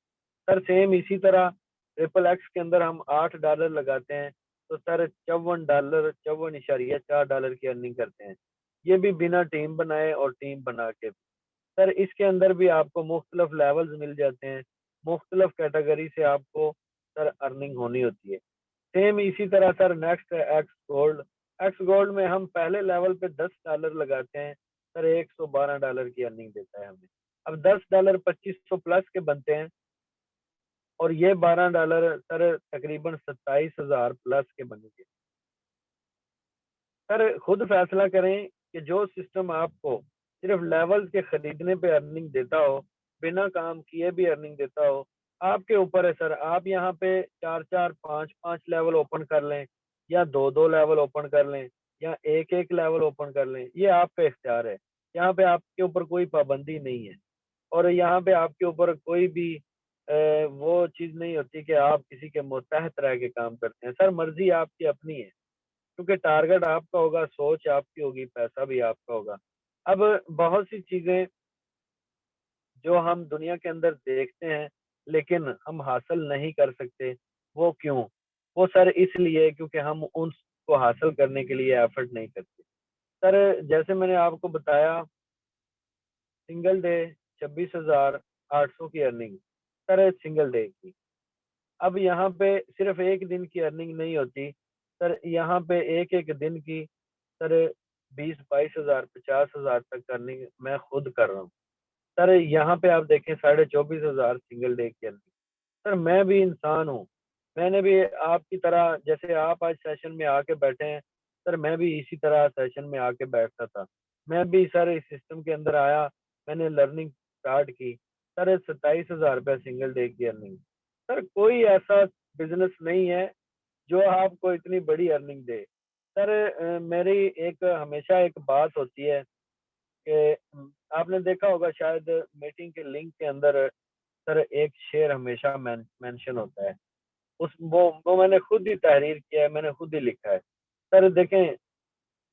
सर सेम इसी तरह XXX के अंदर हम $8 लगाते हैं, तो सर $54.4 की अर्निंग करते हैं, ये भी बिना टीम बनाए और टीम बना के। सर इसके अंदर भी आपको मुख्तलिफ लेवल्स मिल जाते हैं, मुख्तलिफ कैटेगरी से आपको सर अर्निंग होनी होती है। सेम इसी तरह सर नेक्स्ट है एक्स गोल्ड में हम पहले लेवल पे $10 लगाते हैं, सर $112 की अर्निंग देता है हमें। अब $10 $2500 प्लस के बनते हैं, और ये $12 सर तकरीबन 27,000 प्लस के बनेंगे। सर खुद फैसला करें कि जो सिस्टम आपको सिर्फ लेवल्स के खरीदने पे अर्निंग देता हो, बिना काम किए भी अर्निंग देता हो, आपके ऊपर है सर। आप यहाँ पे 4-4, 5-5 लेवल ओपन कर लें, या 2-2 लेवल ओपन कर लें, या 1-1 लेवल ओपन कर लें, ये आपका इख्तियार है। यहाँ पे आपके ऊपर कोई पाबंदी नहीं है, और यहाँ पे आपके ऊपर कोई भी वो चीज़ नहीं होती कि आप किसी के मुतहत रह के काम करते हैं। सर मर्जी आपकी अपनी है, क्योंकि टारगेट आपका होगा, सोच आपकी होगी, पैसा भी आपका होगा। अब बहुत सी चीजें जो हम दुनिया के अंदर देखते हैं लेकिन हम हासिल नहीं कर सकते, वो क्यों? वो सर इसलिए क्योंकि हम उनको हासिल करने के लिए एफर्ट नहीं करते। सर जैसे मैंने आपको बताया, सिंगल डे 26,800 की अर्निंग, सर सिंगल डे की। अब यहाँ पे सिर्फ एक दिन की अर्निंग नहीं होती सर, यहाँ पे एक एक दिन की सर 20-22 हज़ार 50,000 तक अर्निंग मैं खुद कर रहा हूँ। सर यहाँ पे आप देखें 24,500 सिंगल डे की अर्निंग। सर मैं भी इंसान हूँ, मैंने भी आपकी तरह, जैसे आप आज सेशन में आके बैठे हैं, सर मैं भी इसी तरह सेशन में आके बैठता था। मैं भी सर इस सिस्टम के अंदर आया, मैंने लर्निंग स्टार्ट की। सर 27,000 रुपये सिंगल डे की अर्निंग। सर कोई ऐसा बिजनेस नहीं है जो आपको इतनी बड़ी अर्निंग दे। सर मेरी एक हमेशा एक बात होती है कि आपने देखा होगा शायद मीटिंग के लिंक के अंदर सर एक शेर हमेशा मेंशन होता है। वो मैंने खुद ही तहरीर किया है, मैंने खुद ही लिखा है। सर देखें,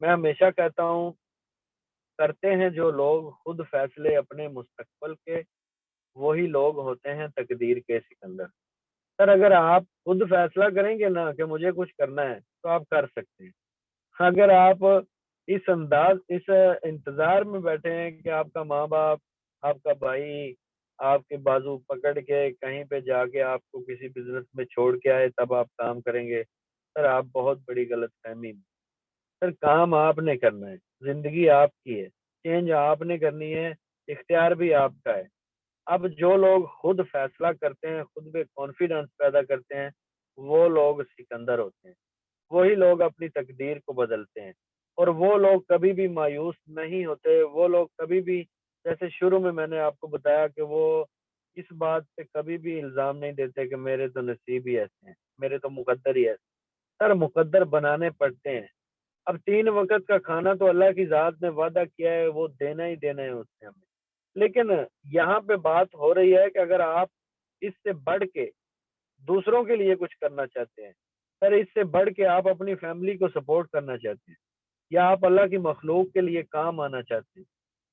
मैं हमेशा कहता हूँ करते हैं जो लोग खुद फैसले अपने मुस्तकबिल के, वही लोग होते हैं तकदीर के सिकंदर। सर अगर आप खुद फैसला करेंगे ना कि मुझे कुछ करना है तो आप कर सकते हैं। अगर आप इस इंतजार में बैठे हैं कि आपका माँ बाप, आपका भाई आपके बाजू पकड़ के कहीं पे जाके आपको किसी बिजनेस में छोड़ के आए तब आप काम करेंगे, सर आप बहुत बड़ी गलतफहमी में। सर काम आपने करना है, जिंदगी आपकी है, चेंज आपने करनी है, इख्तियार भी आपका है। अब जो लोग खुद फैसला करते हैं, खुद में कॉन्फिडेंस पैदा करते हैं, वो लोग सिकंदर होते हैं। वही लोग अपनी तकदीर को बदलते हैं और वो लोग कभी भी मायूस नहीं होते। वो लोग कभी भी, जैसे शुरू में मैंने आपको बताया कि वो इस बात पे कभी भी इल्जाम नहीं देते कि मेरे तो नसीब ही ऐसे हैं, मेरे तो मुकद्दर ही ऐसे। सर मुकद्दर बनाने पड़ते हैं। अब 3 वक़्त का खाना तो अल्लाह की ज़ात ने वादा किया है, वो देना ही देना है उसने हमें। लेकिन यहाँ पे बात हो रही है कि अगर आप इससे बढ़ के दूसरों के लिए कुछ करना चाहते हैं, सर इससे बढ़ के आप अपनी फैमिली को सपोर्ट करना चाहते हैं, या आप अल्लाह की मखलूक के लिए काम आना चाहते हैं,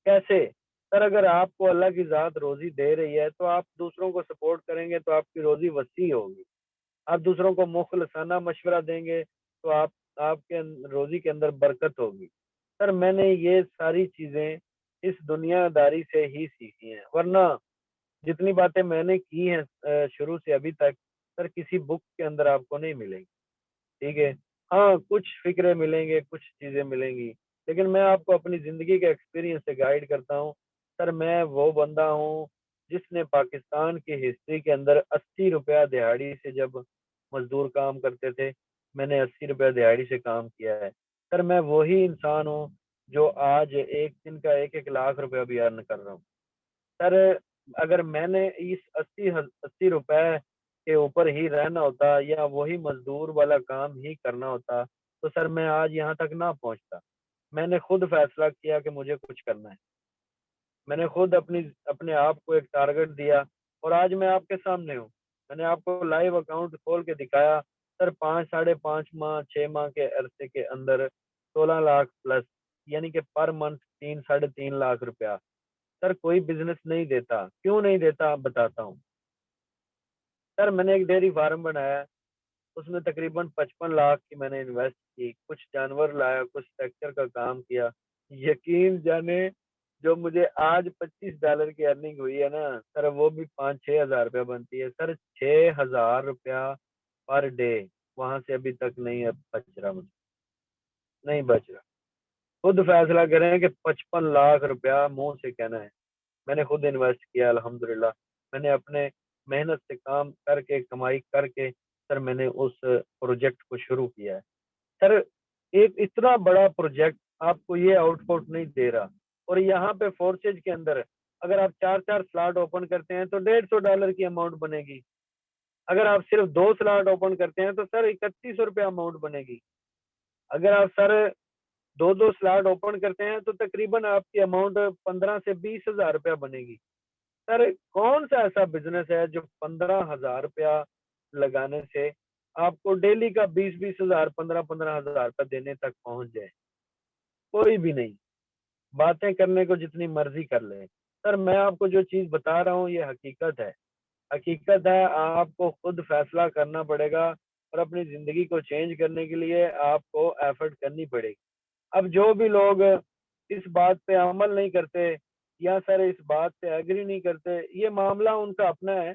कैसे? सर अगर आपको अल्लाह की ज़ात रोज़ी दे रही है, तो आप दूसरों को सपोर्ट करेंगे तो आपकी रोज़ी वसी होगी। आप दूसरों को मुखलसाना मशवरा देंगे तो आपके रोज़ी के अंदर बरकत होगी। सर मैंने ये सारी चीज़ें इस दुनियादारी से ही सीखी हैं, वरना जितनी बातें मैंने की हैं शुरू से अभी तक, सर किसी बुक के अंदर आपको नहीं मिलेंगी। ठीक है? हाँ, कुछ फ़िक्रे मिलेंगे, कुछ चीज़ें मिलेंगी, लेकिन मैं आपको अपनी ज़िंदगी के एक्सपीरियंस से गाइड करता हूँ। सर मैं वो बंदा हूँ, जिसने पाकिस्तान की हिस्ट्री के अंदर ₹80 दिहाड़ी से जब मज़दूर काम करते थे, मैंने ₹80 दिहाड़ी से काम किया है। सर मैं वही इंसान हूँ, जो आज एक दिन का 1-1 लाख रुपया भी अर्न कर रहा हूँ। सर अगर मैंने इस 80 रुपए के ऊपर ही रहना होता या वही मजदूर वाला काम ही करना होता, तो सर मैं आज यहाँ तक ना पहुँचता। मैंने खुद फैसला किया कि मुझे कुछ करना है। मैंने खुद अपने आप को एक टारगेट दिया और आज मैं आपके सामने हूँ। मैंने आपको लाइव अकाउंट खोल के दिखाया। सर 5 साढ़े 5 माह, 6 माह के अरसे के अंदर 16 लाख प्लस, यानी कि पर मंथ 3 साढ़े 3 लाख रुपया। सर कोई बिज़नेस नहीं देता, क्यों नहीं देता बताता हूँ। सर मैंने एक डेयरी फार्म बनाया, उसमें तकरीबन 55 लाख की मैंने इन्वेस्ट की, कुछ जानवर लाया, कुछ स्ट्रक्चर का काम किया। यकीन जाने जो मुझे आज $25 की अर्निंग हुई है ना, सर वो भी 5-6 हज़ार रुपया बनती है। सर 6 हज़ार रुपया पर डे, वहाँ से अभी तक नहीं है बच रहा मुझे, नहीं बच रहा। खुद फैसला करें कि 55 लाख रुपया मुँह से कहना है। मैंने खुद इन्वेस्ट किया अल्हम्दुलिल्लाह। मैंने अपने मेहनत से काम करके, कमाई करके सर मैंने उस प्रोजेक्ट को शुरू किया है। सर एक इतना बड़ा प्रोजेक्ट आपको ये आउटपुट नहीं दे रहा और यहाँ पे फोर्सेज के अंदर अगर आप 4-4 स्लॉट ओपन करते हैं तो $150 की अमाउंट बनेगी। अगर आप सिर्फ 2 स्लॉट ओपन करते हैं तो सर ₹3100 अमाउंट बनेगी। अगर आप सर 2-2 स्लॉट ओपन करते हैं तो तकरीबन आपकी अमाउंट 15 से 20 हज़ार रुपया बनेगी। सर कौन सा ऐसा बिजनेस है जो 15,000 रुपया लगाने से आपको डेली का 20-20 हजार, 15-15 हजार रुपया देने तक पहुंच जाए? कोई भी नहीं। बातें करने को जितनी मर्जी कर ले। सर मैं आपको जो चीज बता रहा हूँ ये हकीकत है। हकीकत है, आपको खुद फैसला करना पड़ेगा और अपनी जिंदगी को चेंज करने के लिए आपको एफर्ट करनी पड़ेगी। अब जो भी लोग इस बात पे अमल नहीं करते या सर इस बात पे एग्री नहीं करते, ये मामला उनका अपना है।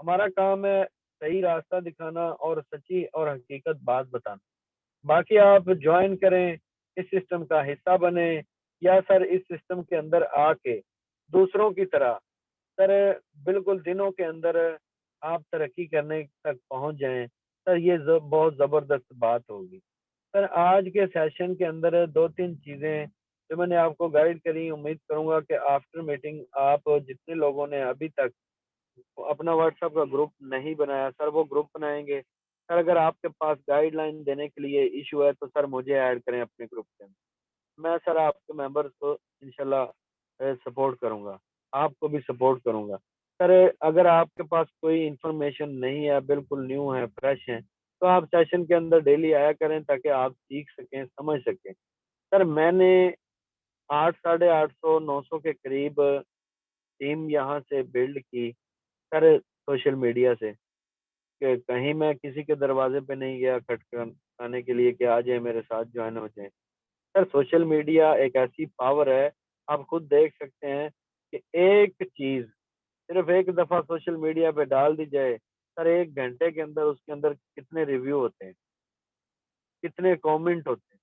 हमारा काम है सही रास्ता दिखाना और सच्ची और हकीकत बात बताना। बाकी आप ज्वाइन करें, इस सिस्टम का हिस्सा बने या सर इस सिस्टम के अंदर आके दूसरों की तरह सर बिल्कुल दिनों के अंदर आप तरक्की करने तक पहुंच जाएं, सर ये बहुत ज़बरदस्त बात होगी। सर आज के सेशन के अंदर 2-3 चीज़ें जो मैंने आपको गाइड करी, उम्मीद करूंगा कि आफ्टर मीटिंग आप जितने लोगों ने अभी तक अपना व्हाट्सएप का ग्रुप नहीं बनाया, सर वो ग्रुप बनाएंगे। सर अगर आपके पास गाइडलाइन देने के लिए इशू है तो सर मुझे ऐड करें अपने ग्रुप के अंदर। मैं सर आपके मेंबर्स को इंशाल्लाह सपोर्ट करूंगा, आपको भी सपोर्ट करूंगा। सर अगर आपके पास कोई इंफॉर्मेशन नहीं है, बिल्कुल न्यू है, फ्रेश है, तो आप सेशन के अंदर डेली आया करें ताकि आप सीख सकें, समझ सकें। सर मैंने 800 साढ़े 800 900 के करीब टीम यहाँ से बिल्ड की सर सोशल मीडिया से, कि कहीं मैं किसी के दरवाजे पे नहीं गया खटखटाने के लिए कि आ जाए मेरे साथ ज्वाइन हो जाए। सर सोशल मीडिया एक ऐसी पावर है, आप खुद देख सकते हैं कि एक चीज सिर्फ एक दफा सोशल मीडिया पे डाल दी जाए, सर 1 घंटे के अंदर उसके अंदर कितने रिव्यू होते हैं, कितने कमेंट होते हैं।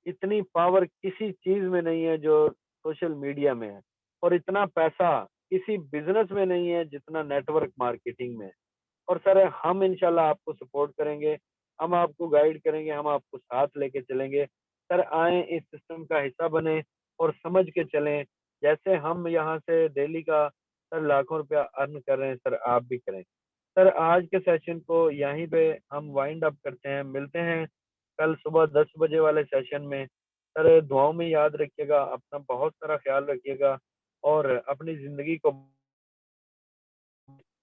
इतनी पावर किसी चीज में नहीं है जो सोशल मीडिया में है, और इतना पैसा किसी बिजनेस में नहीं है जितना नेटवर्क मार्केटिंग में है। और सर हम इंशाल्लाह आपको सपोर्ट करेंगे, हम आपको गाइड करेंगे, हम आपको साथ लेके चलेंगे। सर आए इस सिस्टम का हिस्सा बने और समझ के चलें, जैसे हम यहाँ से डेली का सर लाखों रुपया अर्न कर रहे हैं, सर आप भी करें। सर आज के सेशन को यहीं पे हम वाइंड अप करते हैं, मिलते हैं कल सुबह 10 बजे वाले सेशन में। सर दुआओं में याद रखिएगा, अपना बहुत सारा ख्याल रखिएगा और अपनी ज़िंदगी को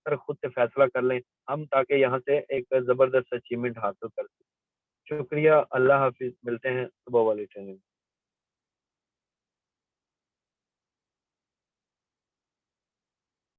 सर खुद से फैसला कर लें हम, ताकि यहाँ से एक ज़बरदस्त अचीवमेंट हासिल कर सकें। शुक्रिया, अल्लाह हाफ़िज़, मिलते हैं सुबह वाली ट्रेनिंग।